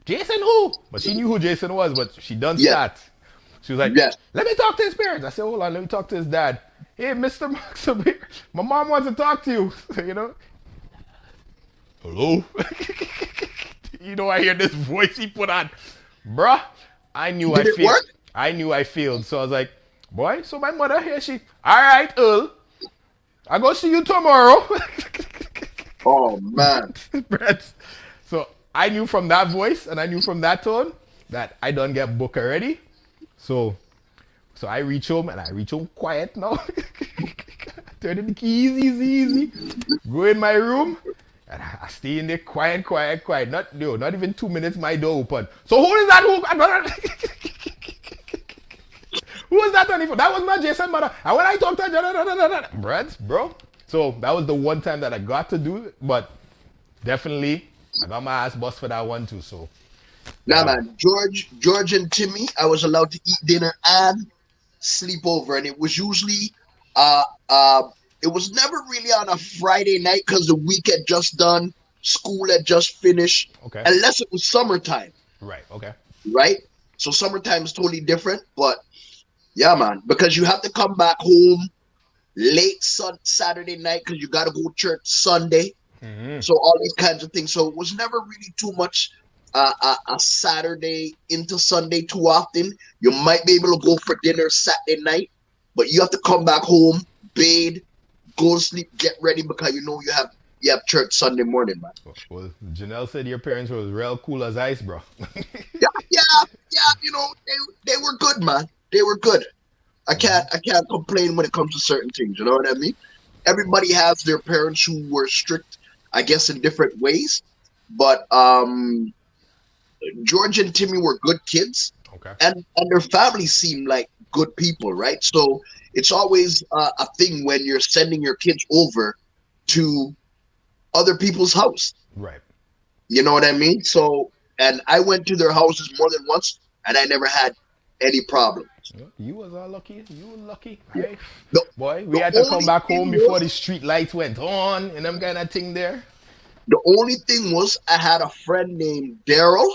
"Jason who?" But she knew who Jason was, but she done Yeah. start. She was like, Yeah. "Let me talk to his parents." I said, "Hold on, let me talk to his dad." "Hey, Mr. Max, my mom wants to talk to you." You know? Hello? You know, I hear this voice he put on. Bruh, I knew Did I it failed. work? I knew I failed. So I was like, boy, so my mother here, all right, Earl, I go see you tomorrow. Oh man. Brett. So I knew from that voice and I knew from that tone that I don't get book already. So I reach home and I reach home quiet now. Turn in the keys, easy. Go in my room and I stay in there quiet. Not even 2 minutes, my door open. So who is that? Who was that on? That was not Jason mother. And when I talked to her, Brett, bro. So that was the one time that I got to do it, but definitely I got my ass bust for that one too. So Nah, man. George and Timmy, I was allowed to eat dinner and sleep over, and it was usually, uh, uh, it was never really on a Friday night because the week had just done, school had just finished, Okay. unless it was summertime, right, okay. right? So summertime is totally different, but yeah, man, because you have to come back home late Saturday night because you got to go to church Sunday. So all these kinds of things. So it was never really too much a Saturday into Sunday too often. You might be able to go for dinner Saturday night, but you have to come back home, bathe, go to sleep, get ready because you know you have church Sunday morning, man. Well, Janelle said your parents were real cool as ice, bro. Yeah. You know they were good, man. They were good. I can't complain when it comes to certain things. You know what I mean? Everybody has their parents who were strict, I guess, in different ways. But George and Timmy were good kids, Okay. and their family seemed like good people, right? So it's always a thing when you're sending your kids over to other people's house. Right. You know what I mean? So, and I went to their houses more than once, and I never had any problem. You was all lucky. You were lucky. Hey. The- Boy, we the had to come only back thing home before was- the street lights went on and them kind of thing there. The only thing was I had a friend named Daryl,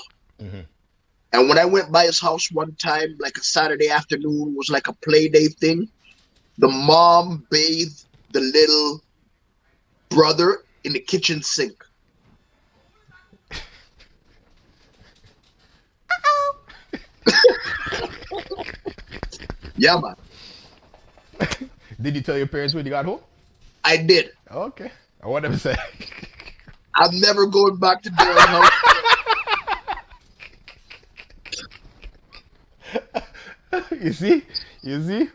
and when I went by his house one time, like a Saturday afternoon, it was like a play day thing. The mom bathed the little brother in the kitchen sink. Yeah, man. Did you tell your parents when you got home? I did. Okay. I want them to say. I'm never going back to Daryl's house. You see?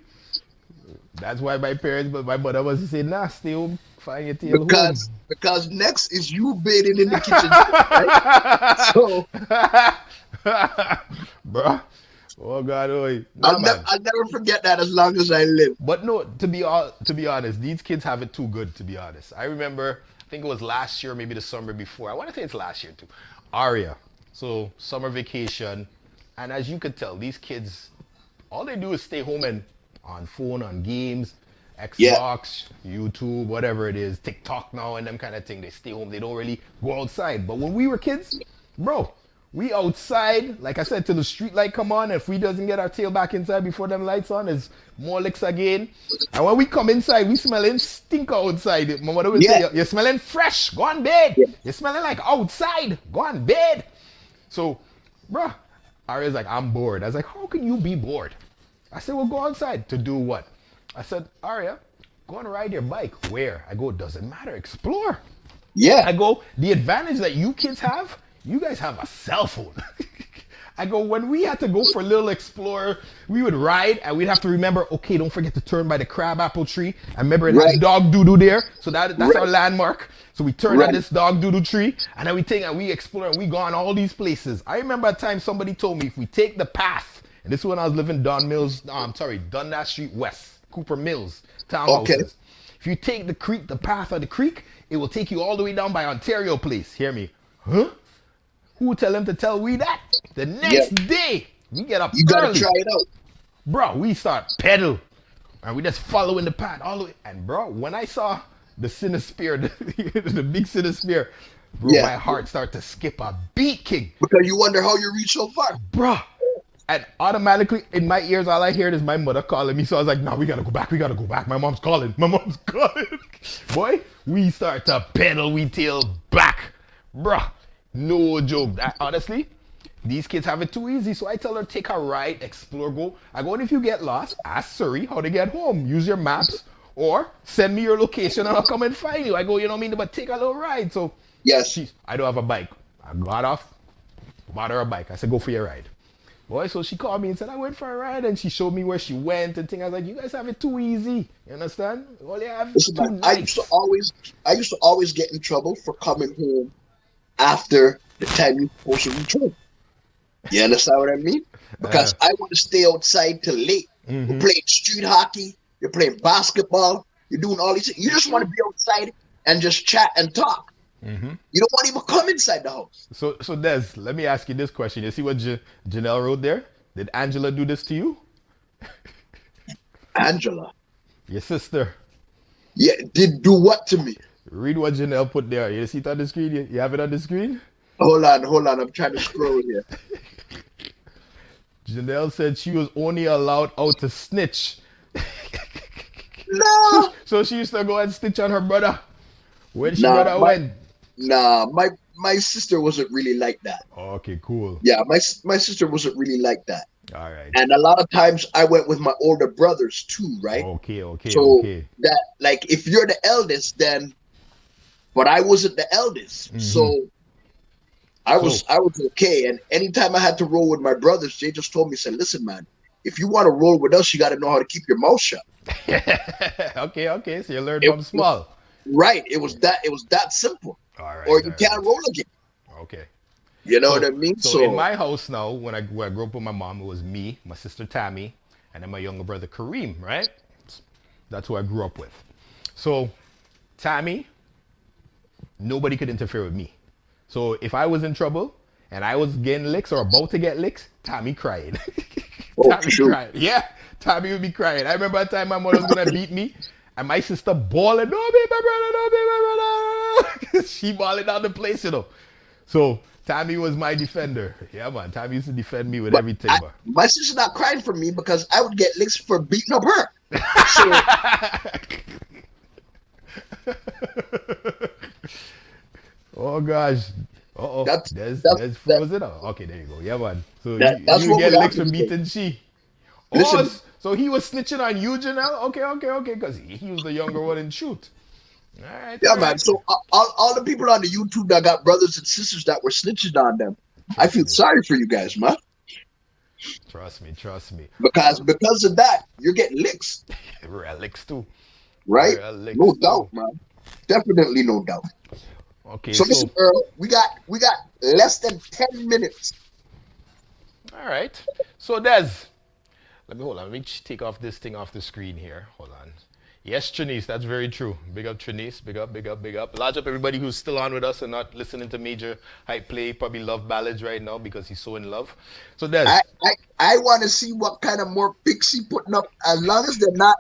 That's why my mother was to say, nah, stay home, find your tail Because next is you bathing in the kitchen, right? So, bruh. Oh God, oh. I'll never forget that as long as I live. But no, to be honest, these kids have it too good. To be honest, I remember, I think it was last year, maybe the summer before. I want to say it's last year too. Aria, so summer vacation, and as you could tell, these kids, all they do is stay home and on phone, on games, Xbox, YouTube, whatever it is, TikTok now and them kind of thing. They stay home. They don't really go outside. But when we were kids, bro, we outside, like I said, till the street light come on. If we doesn't get our tail back inside before them lights on, there's more licks again. And when we come inside, we smelling stinker outside. My mother will say, you're smelling fresh. Go on bed. You're smelling like outside. Go on bed. So, bro, Aria's like, I'm bored. I was like, how can you be bored? I said, well, go outside. To do what? I said, Aria, go and ride your bike. Where? I go, doesn't matter. Explore. Yeah. I go, the advantage that you kids have, you guys have a cell phone. I go, when we had to go for a little explore, we would ride and we'd have to remember, okay, don't forget to turn by the crab apple tree. I remember it had dog doo-doo there. So that's our landmark. So we turn at this dog doo-doo tree and then we take and we explore and we go on all these places. I remember a time somebody told me if we take the path, and this is when I was living Dundas Street West, Cooper Mills, townhouses. If you take the creek, the path of the creek, it will take you all the way down by Ontario Place. Hear me? Huh? Who tell him to tell we that? The next day, we get up You gotta try it out. Bro, we start pedal. And we just following the path all the way. And bro, when I saw the Cinespear, the big Cinespear, bro, my heart started to skip a beat, king. Because you wonder how you reach so far. Bro. And automatically, in my ears, all I heard is my mother calling me. So I was like, no, we gotta go back. We gotta go back. My mom's calling. My mom's calling. Boy, we start to pedal. We tail back. Bruh, no joke. Honestly, these kids have it too easy. So I tell her, take a ride, explore, go. I go, and if you get lost, ask Surrey how to get home. Use your maps or send me your location and I'll come and find you. I go, you know what I mean? But take a little ride. So I don't have a bike. I got off, bought her a bike. I said, go for your ride. Boy, so she called me and said, I went for a ride, and she showed me where she went and things. I was like, you guys have it too easy. You understand? All you have is too nice. I used to always get in trouble for coming home after the time you're supposed to return. You understand what I mean? Because I want to stay outside till late. You're playing street hockey, you're playing basketball, you're doing all these things. You just want to be outside and just chat and talk. You don't want to even come inside the house. So Des, let me ask you this question. You see what Janelle wrote there? Did Angela do this to you? Angela? Your sister. Yeah, did do what to me? Read what Janelle put there. You see it on the screen? You have it on the screen? Hold on. I'm trying to scroll here. Janelle said she was only allowed out to snitch. No! So she used to go and snitch on her brother. Where did she brother went? Nah, my sister wasn't really like that. Oh, okay, cool. Yeah, my sister wasn't really like that. All right. And a lot of times I went with my older brothers too, right? Okay. So that, like, if you're the eldest, then, but I wasn't the eldest, so I was okay. And anytime I had to roll with my brothers, they just told me, said, listen, man, if you want to roll with us, you got to know how to keep your mouth shut. Okay. So you learned from small. Right. It was that simple. All right. Or you can't roll again. Okay. You know what I mean? So in my house now, when I grew up with my mom, it was me, my sister Tammy, and then my younger brother Kareem, right? That's who I grew up with. So Tammy, nobody could interfere with me. So if I was in trouble and I was getting licks or about to get licks, Tammy cried. Cried. Yeah, Tammy would be crying. I remember a time my mother was gonna beat me, and my sister bawling, "Don't beat my brother." She bawling down the place, you know. So Tammy was my defender. Yeah, man. Tammy used to defend me with everything. My sister's not crying for me because I would get licks for beating up her. So, oh gosh. There's froze it up. Okay, there you go. Yeah, man. So you get licks for beating she. Listen, so he was snitching on you, Janelle? Okay. Because he was the younger one in shoot. All right. Yeah, man. So all the people on the YouTube that got brothers and sisters that were snitching on them, I feel sorry for you guys, man. Trust me. Because of that, you're getting licks. Real licks too. Right? No doubt, man. Definitely no doubt. Okay. So listen, Earl, we got less than 10 minutes. All right. So Des, let me take off this thing off the screen here. Hold on. Yes, Trinice, that's very true. Big up Trinice, big up, big up, big up. Large up everybody who's still on with us and not listening to Majah Hype play. Probably love ballads right now because he's so in love. So Des, I want to see what kind of more pics he putting up, as long as they're not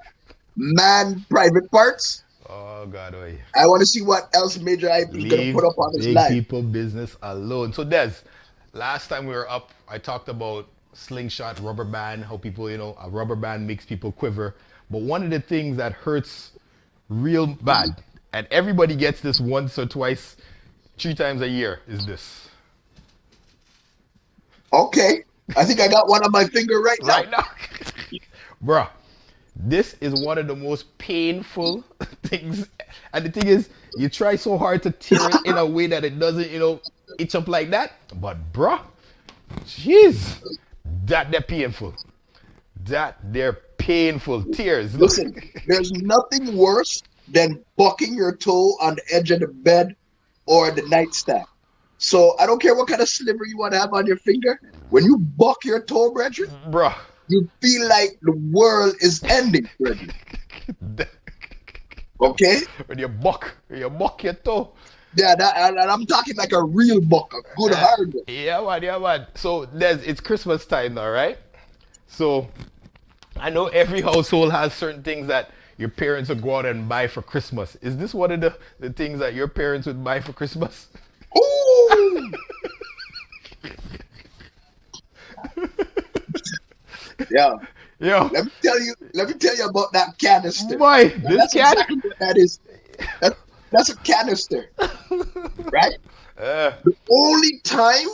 man private parts. oh God, oi. I want to see what else Major Hype is gonna Leave put up on his big live. people business alone. So Des, last time we were up, I talked about slingshot, rubber band, how people, a rubber band makes people quiver. But one of the things that hurts real bad, and everybody gets this once or twice, 3 times a year, is this. Okay, I think I got one on my finger right now. Right now. Bruh, this is one of the most painful things. And the thing is, you try so hard to tear it in a way that it doesn't, itch up like that. But bruh, jeez, they're painful. They're painful tears. Listen, there's nothing worse than bucking your toe on the edge of the bed or the nightstand. So I don't care what kind of sliver you want to have on your finger. When you buck your toe, brethren, Bruh. you feel like the world is ending, brethren. Okay? When you buck your toe. Yeah, and I'm talking like a real buck, a good hard one. Yeah, man. So it's Christmas time now, right? So I know every household has certain things that your parents will go out and buy for Christmas. Is this one of the things that your parents would buy for Christmas? Ooh! Yeah. Yo, Let me tell you about that canister. boy, this That's cat. exactly what that is. That's a canister. Right? The only time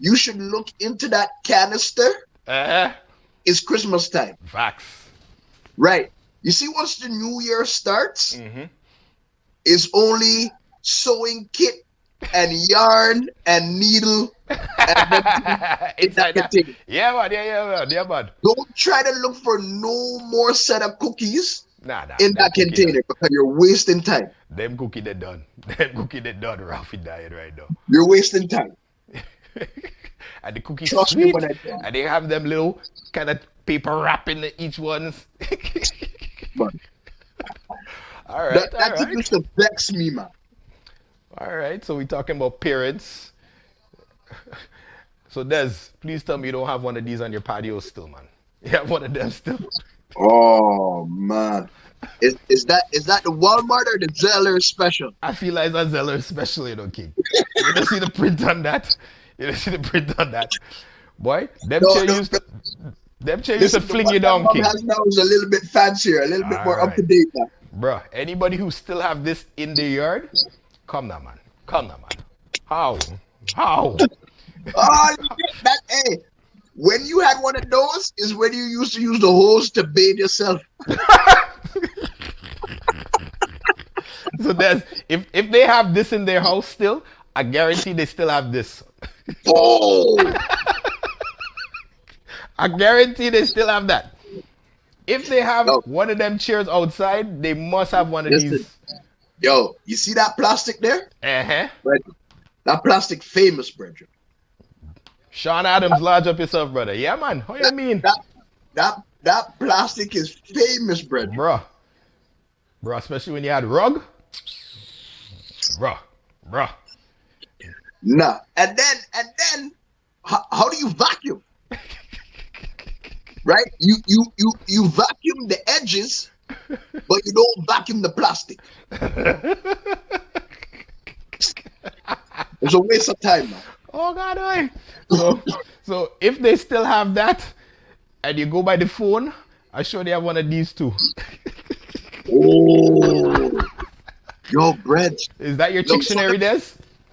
you should look into that canister is Christmas time. Facts. Right. You see, once the new year starts, is only sewing kit and yarn and needle and Inside that. container. Yeah, man. Don't try to look for no more set of cookies Nah, in that cookie container because you're wasting time. Them cookie they done. Ralphie dying right now. You're wasting time. And the cookies Trust me sweet. when I tell you. And they have them little kind of paper wrap in each ones. But All right. that thing used to vex me, man. All right, so we're talking about parents. So Des, please tell me you don't have one of these on your patio still, man. You have one of them still? Oh man, is that the Walmart or the Zeller special? I feel like it's a Zeller special, King. You don't see the print on that? Boy, them chair used to fling you down, King. Now is a little bit fancier, a little bit more up to date now. Bruh, anybody who still have this in their yard, come now, man. How? Oh, that, hey, when you had one of those is when you used to use the hose to bathe yourself. So if they have this in their house still, I guarantee they still have this. Oh, I guarantee they still have that. If they have No. one of them chairs outside, they must have one of Listen. these. Yo, you see that plastic there? Brethren, that plastic famous, brethren. Sean Adams, large up yourself, brother. Yeah, man. How you mean? That plastic is famous, brethren. Bruh, especially when you had rug. Bruh. Nah. And then how do you vacuum? Right? You vacuum the edges, but you don't vacuum the plastic. It's a waste of time, man. Oh God, oi. So if they still have that, and you go by the phone, I'm sure they have one of these too. Oh, yo, bread. Is that your dictionary, Des?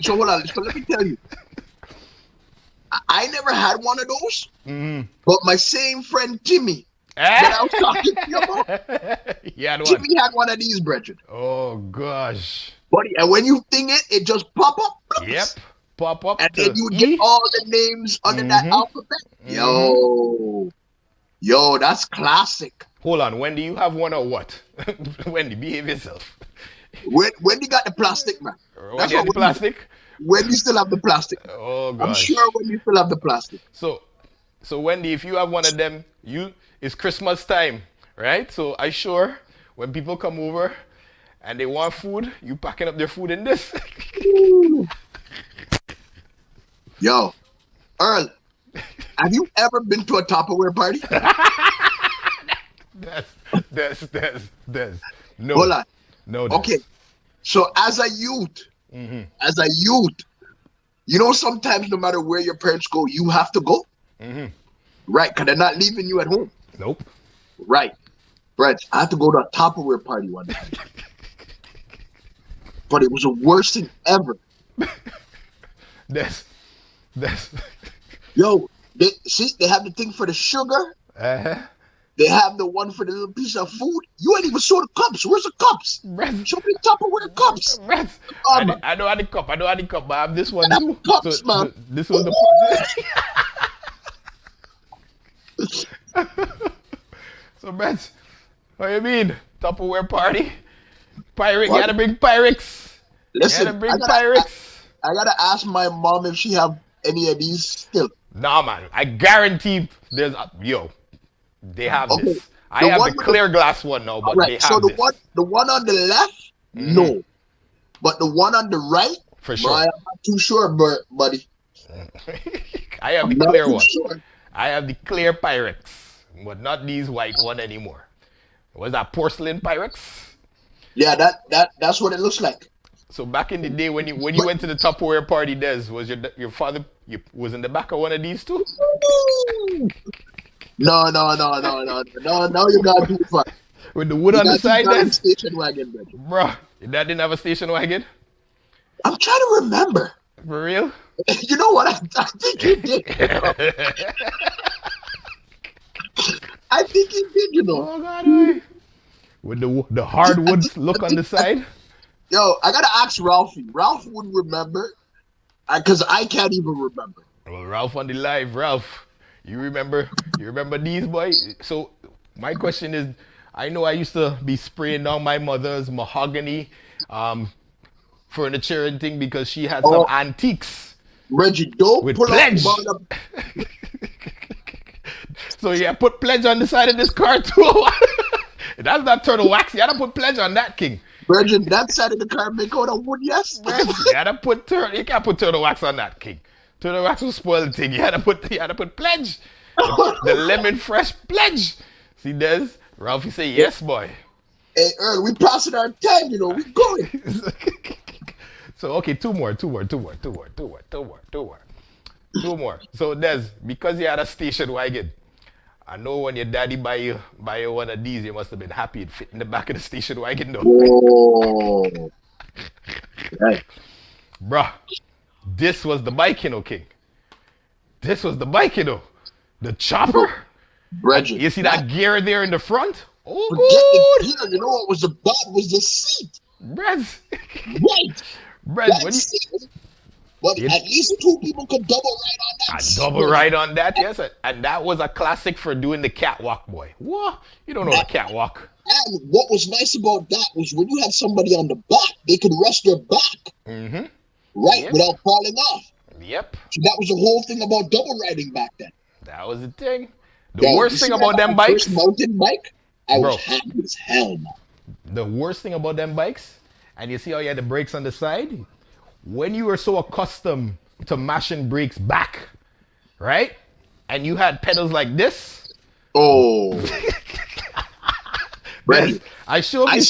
So hold on. So let me tell you. I never had one of those, but my same friend Timmy that I was talking to you about, He had one. Timmy had one of these, brethren. Oh gosh. Buddy, and when you thing it just pop up. Bloops, Yep. Pop up. And to then you E. get all the names under that alphabet. Yo, that's classic. Hold on, Wendy, you have one or what? Wendy, behave yourself. Wendy got the plastic, man. Wendy had the plastic? Wendy still have the plastic. Oh gosh. I'm sure Wendy still have the plastic. So Wendy, if you have one of them, it's Christmas time, right? So I sure when people come over and they want food, you packing up their food in this. Yo, Earl, have you ever been to a Tupperware party? Des. No. Hold on. No, Des. Okay. So as a youth, you know, sometimes no matter where your parents go, you have to go. Right, because they're not leaving you at home. Nope. Right. I had to go to a Tupperware party one time. But it was the worst thing ever. Des. Yo, they have the thing for the sugar. They have the one for the little piece of food. You ain't even saw the cups. Where's the cups? Brez. Show me the Tupperware cups. Brez. I don't have the cup, but I have this one too. Cups, man. This was the So, Brez, what you mean? Tupperware party? Pirate, you gotta bring Pyrex. Listen, You gotta bring Pyrex. I gotta ask my mom if she have any of these still. Nah, man. I guarantee there's they have Okay, this. I have the clear glass one now, but they have so this. the one on the left, no. But the one on the right, For sure. I'm not too sure, buddy. I have the Not clear too one. sure. I have the clear Pyrex, but not these white one anymore. Was that porcelain Pyrex? Yeah, that's what it looks like. So back in the day when you went to the Tupperware party, Des, was your father was in the back of one of these too? No, you got too far. With the wood on the side, Des? Station wagon, buddy. Bruh, your dad didn't have a station wagon? I'm trying to remember. For real? You know what? I think he did. I think he did, you know. Oh God, oi. With the hardwood look on the side? Yo, I gotta ask Ralphie. Ralph wouldn't remember, because I can't even remember. Well, Ralph on the live, Ralph. You remember these, boy? So my question is, I know I used to be spraying down my mother's mahogany furniture and thing because she had some antiques. Reggie, don't With pull pledge. up about So yeah, put pledge on the side of this car too. That's not turtle wax. You gotta put pledge on that, king. Reggie, that side of the car make out of wood, yes? You can't put turtle wax on that, king. Turtle wax will spoil the thing. You gotta put pledge. The lemon fresh pledge. See, Des? Ralphie say yes, boy. Hey, Earl, we passing our time, you know. We going. So okay, two more. So Des, because you had a station wagon, I know when your daddy buy you one of these, you must have been happy it fit in the back of the station wagon though. Oh. Right. Bruh, this was the bike, king. This was the bike, The chopper. Reggie. You see that gear there in the front? Oh, Forget the gear. You know what was the butt was the seat. Brez. Right. Brez, That when you... seat. But at least two people could double ride on that. A double ride on that, yes. And that was a classic for doing the catwalk, boy. What? You don't know the catwalk. And what was nice about that was when you had somebody on the back, they could rest their back. Right, Yep. without falling off. Yep. So that was the whole thing about double riding back then. That was the thing. The worst thing about them bikes... First mountain bike, I Bro. was happy as hell, man. The worst thing about them bikes, and you see how you had the brakes on the side? When you were so accustomed to mashing brakes back, right? And you had pedals like this. Oh. Brez,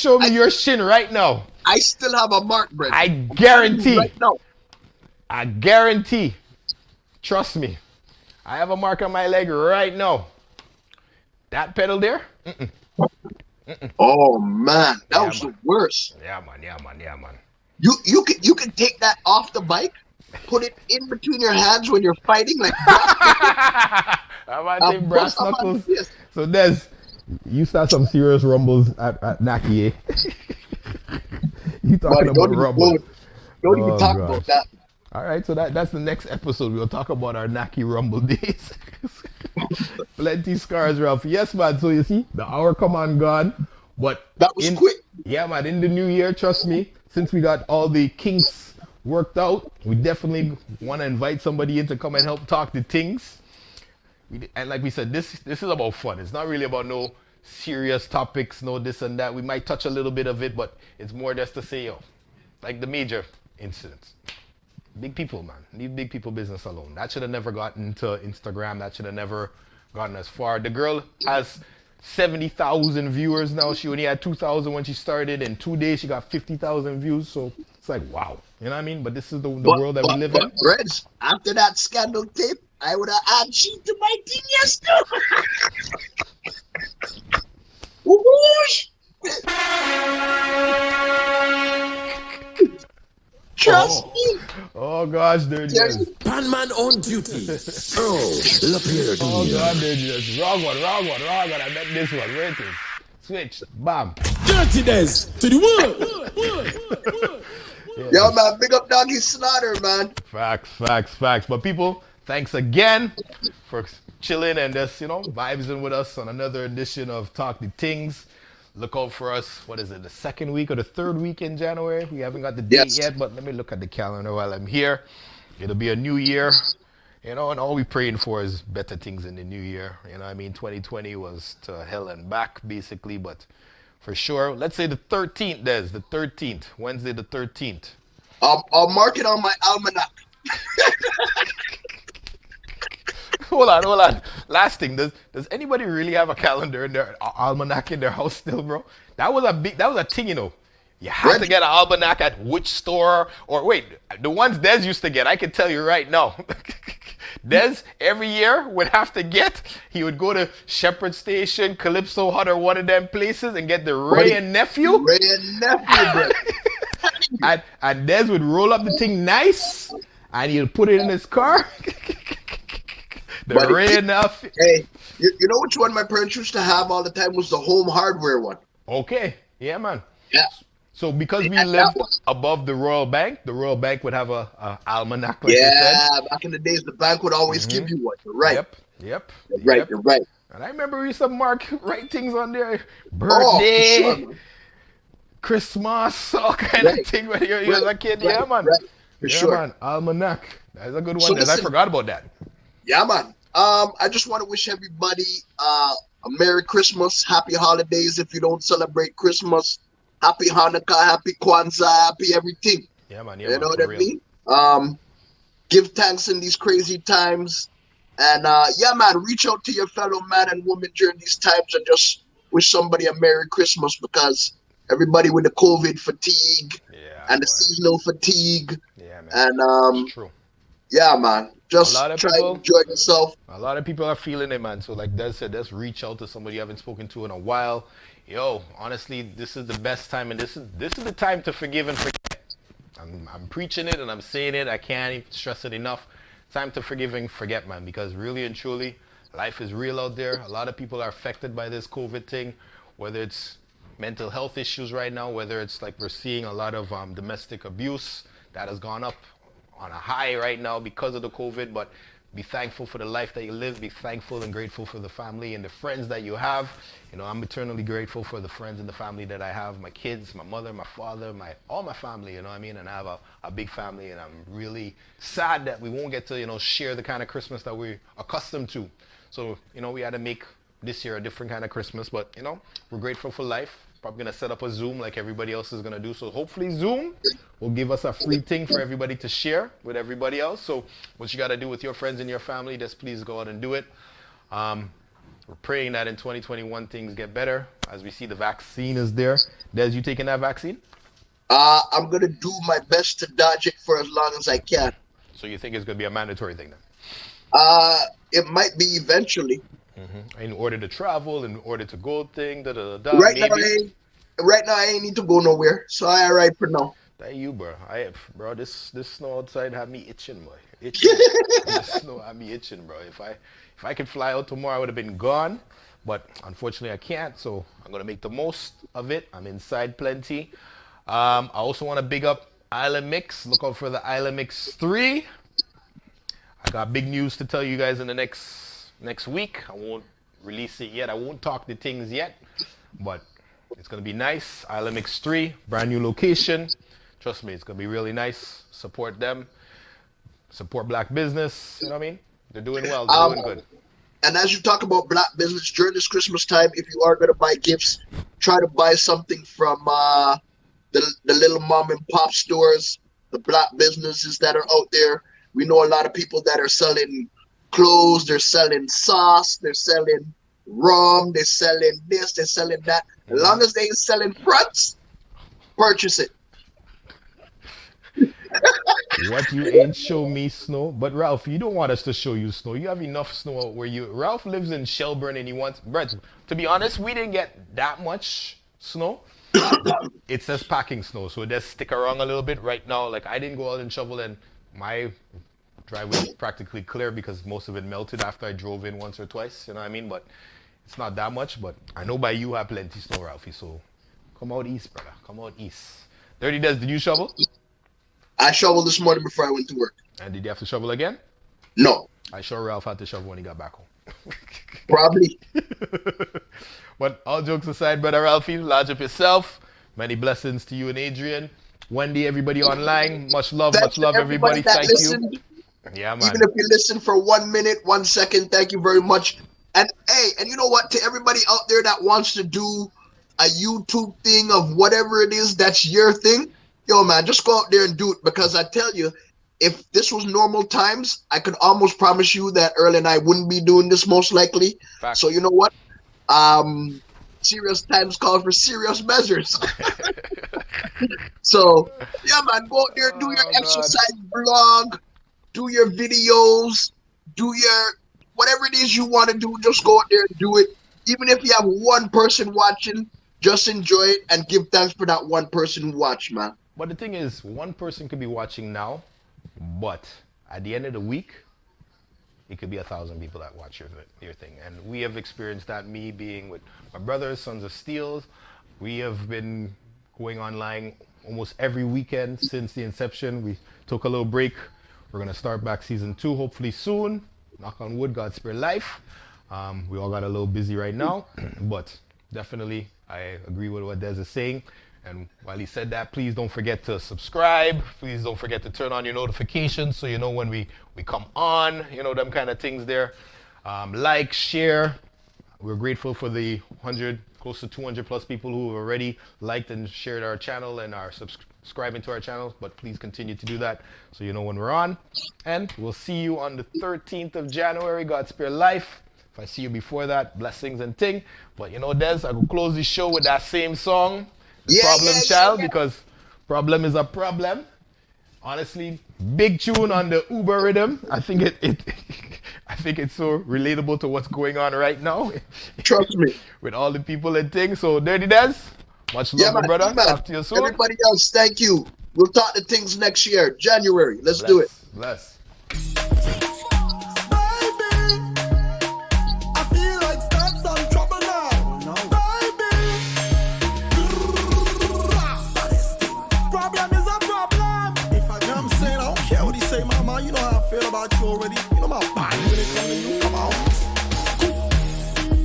show me your shin right now. I still have a mark, Brett. I guarantee. Right now. I guarantee. Trust me. I have a mark on my leg right now. That pedal there? Oh man, that Yeah, was man. the worst. Yeah, man. You can take that off the bike, put it in between your hands when you're fighting, like I'm about to say brass bust up on knuckles. this. So Des, you start some serious rumbles at Naki, eh? You talking Buddy, about rumble. don't even Oh, talk gosh. about that. All right, so that's the next episode. We'll talk about our Naki Rumble days. Plenty scars, Ralph. Yes, man. So you see, the hour come on gone, but That was quick. Yeah, man. In the new year, trust me, since we got all the kinks worked out, we definitely want to invite somebody in to come and help talk the things. And like we said, this is about fun. It's not really about no serious topics, no this and that. We might touch a little bit of it, but it's more just to say, yo, like the major incidents. Big people, man. Leave big people business alone. That should have never gotten to Instagram. That should have never gotten as far. The girl has 70,000 viewers now. She only had 2,000 when she started. In 2 days, she got 50,000 views. So it's like, wow. You know what I mean? But this is the world that we live in. Reds, after that scandal tape, I would have added she to my team yesterday. Whoosh! Trust me. Oh gosh, Dirty Dez. Panman on duty. Oh, look here, Oh god, Dirty Dez. Wrong one. I bet this one. Where it is? Switch. Bam. Dirty Dez to the world. Yo, man, big up Doggy Slaughter, man. Facts. But people, thanks again for chilling and just, vibes with us on another edition of Talk the Tings. Look out for us. What is it? The second week or the third week in January? We haven't got the date yet, but let me look at the calendar while I'm here. It'll be a new year, and all we're praying for is better things in the new year. 2020 was to hell and back, basically, but for sure, let's say the 13th, Des, the 13th, Wednesday the 13th. I'll mark it on my almanac. Hold on. Last thing, does anybody really have a calendar in their almanac in their house still, bro? That was a thing, You had to get an almanac at which store, or wait, the ones Des used to get, I can tell you right now. Des, every year, would have to he would go to Shepherd Station, Calypso Hut, or one of them places and get the Ray and Nephew. Ray and Nephew, bro. and Des would roll up the thing nice, and he'd put it in his car. Ray and Nephew. Hey, you know which one my parents used to have all the time was the home hardware one. Okay, yeah, man. Yeah. So because we lived above the Royal Bank would have a almanac, like you said. Yeah, back in the days, the bank would always give you one. You're right. Yep. You're right. And I remember we used to write things on there. Birthday, sure. Christmas, all kind of thing when you was a kid. Yeah, man. Right. For sure. Man. Almanac. That's a good one. So I forgot about that. Yeah, man. I just want to wish everybody a Merry Christmas, Happy Holidays. If you don't celebrate Christmas, Happy Hanukkah, Happy Kwanzaa, Happy everything. Yeah, man. You know what I mean? Give thanks in these crazy times. And yeah, man, reach out to your fellow man and woman during these times and just wish somebody a Merry Christmas, because everybody with the COVID fatigue and the seasonal fatigue. Yeah, man. And it's true. Yeah, man. Just try to enjoy yourself. A lot of people are feeling it, man. So like Des said, let's reach out to somebody you haven't spoken to in a while. Yo, honestly, this is the best time, and this is the time to forgive and forget. I'm preaching it and I'm saying it. I can't even stress it enough. Time to forgive and forget, man, because really and truly, life is real out there. A lot of people are affected by this COVID thing, whether it's mental health issues right now, whether it's like we're seeing a lot of domestic abuse that has gone up on a high right now because of the COVID. But be thankful for the life that you live. Be thankful and grateful for the family and the friends that you have. I'm eternally grateful for the friends and the family that I have. My kids, my mother, my father, all my family, you know what I mean? And I have a big family, and I'm really sad that we won't get to, share the kind of Christmas that we're accustomed to. So, we had to make this year a different kind of Christmas, but, we're grateful for life. Probably going to set up a Zoom like everybody else is going to do. So hopefully Zoom will give us a free thing for everybody to share with everybody else. So what you got to do with your friends and your family, just please go out and do it. We're praying that in 2021 things get better as we see the vaccine is there. Des, you taking that vaccine? I'm going to do my best to dodge it for as long as I can. So you think it's going to be a mandatory thing then? It might be eventually. Mm-hmm. In order to travel, in order to go thing, Right now I ain't need to go nowhere, so I alright for now. That you, bro. Bro, this snow outside had me itching, boy. Itching. This snow had me itching, bro. If I could fly out tomorrow, I would have been gone, but unfortunately I can't. So I'm gonna make the most of it. I'm inside plenty. I also want to big up Island Mix. Look out for the Island Mix 3. I got big news to tell you guys in the next week. I won't release it yet. I won't talk the things yet, but it's going to be nice. Island Mix 3, brand new location. Trust me, it's going to be really nice. Support them. Support black business. You know what I mean? They're doing well. They're doing good. And as you talk about black business during this Christmas time, if you are going to buy gifts, try to buy something from the little mom and pop stores, the black businesses that are out there. We know a lot of people that are selling clothes, they're selling sauce, they're selling rum, they're selling this, they're selling that. As long as they ain't selling fronts, purchase it. What you ain't show me snow, but Ralph, you don't want us to show you snow. You have enough snow out where you. Ralph lives in Shelburne and he wants. Brett, to be honest, we didn't get that much snow. It says packing snow, so just stick around a little bit right now. Like I didn't go out and shovel, and my driveway is practically clear because most of it melted after I drove in once or twice. You know what I mean? But it's not that much. But I know by you have plenty snow, Ralphie. So come out east, brother. Come out east. Dirty Dez, did you shovel? I shoveled this morning before I went to work. And did you have to shovel again? No. I sure Ralph had to shovel when he got back home. Probably. But all jokes aside, brother Ralphie, large up yourself. Many blessings to you and Adrian. Wendy, everybody online. Much love, everybody. That Thank listened, you. Yeah, man. Even if you listen for 1 minute, 1 second, thank you very much. And hey, and you know what? To everybody out there that wants to do a YouTube thing of whatever it is that's your thing, yo, man, just go out there and do it. Because I tell you, if this was normal times, I could almost promise you that Earl and I wouldn't be doing this most likely. Fact. So you know what? Serious times call for serious measures. So, yeah, man, go out there, do your exercise blog, do your videos, do your whatever it is you want to do. Just go out there and do it. Even if you have one person watching, just enjoy it and give thanks for that one person who watched, man. But the thing is, one person could be watching now, but at the end of the week, it could be 1,000 people that watch your thing. And we have experienced that, me being with my brothers, Sons of Steels. We have been going online almost every weekend since the inception. We took a little break. We're going to start back season 2 hopefully soon. Knock on wood, God spare life. We all got a little busy right now, but definitely I agree with what Dez is saying. And while he said that, please don't forget to subscribe. Please don't forget to turn on your notifications so you know when we come on, you know, them kind of things there. Like, share. We're grateful for the 100, close to 200 plus people who have already liked and shared our channel and are subscribing to our channel. But please continue to do that so you know when we're on. And we'll see you on the 13th of January. God spare life. If I see you before that, blessings and ting. But you know, Des, I will close the show with that same song. Problem Child, because problem is a problem. Honestly, big tune on the Uber rhythm. I think I think it's so relatable to what's going on right now. Trust me. With all the people and things. So Dirty Dez, much love, my brother. Talk to you soon. Everybody else, thank you. We'll talk to things next year, January. Let's do it. Bless. Say, mama, you know how I feel about you already. You know my body when it comes to you. Come on.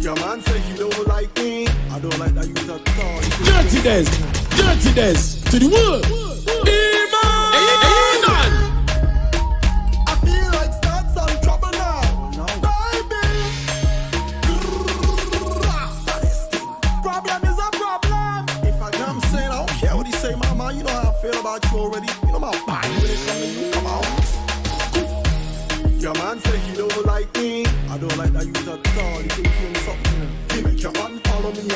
Your man say he don't like me. I don't like that you at all. Dirty Dez, to the world. EMAN. I feel like start some trouble now. No. Baby. Problem is a problem. If I come saying, I don't care what he say, mama. You know how I feel about you already. You know my body when it comes to you. Come on. Your man say he don't like me. I don't like that you at all. You think you're something. He make your man follow me.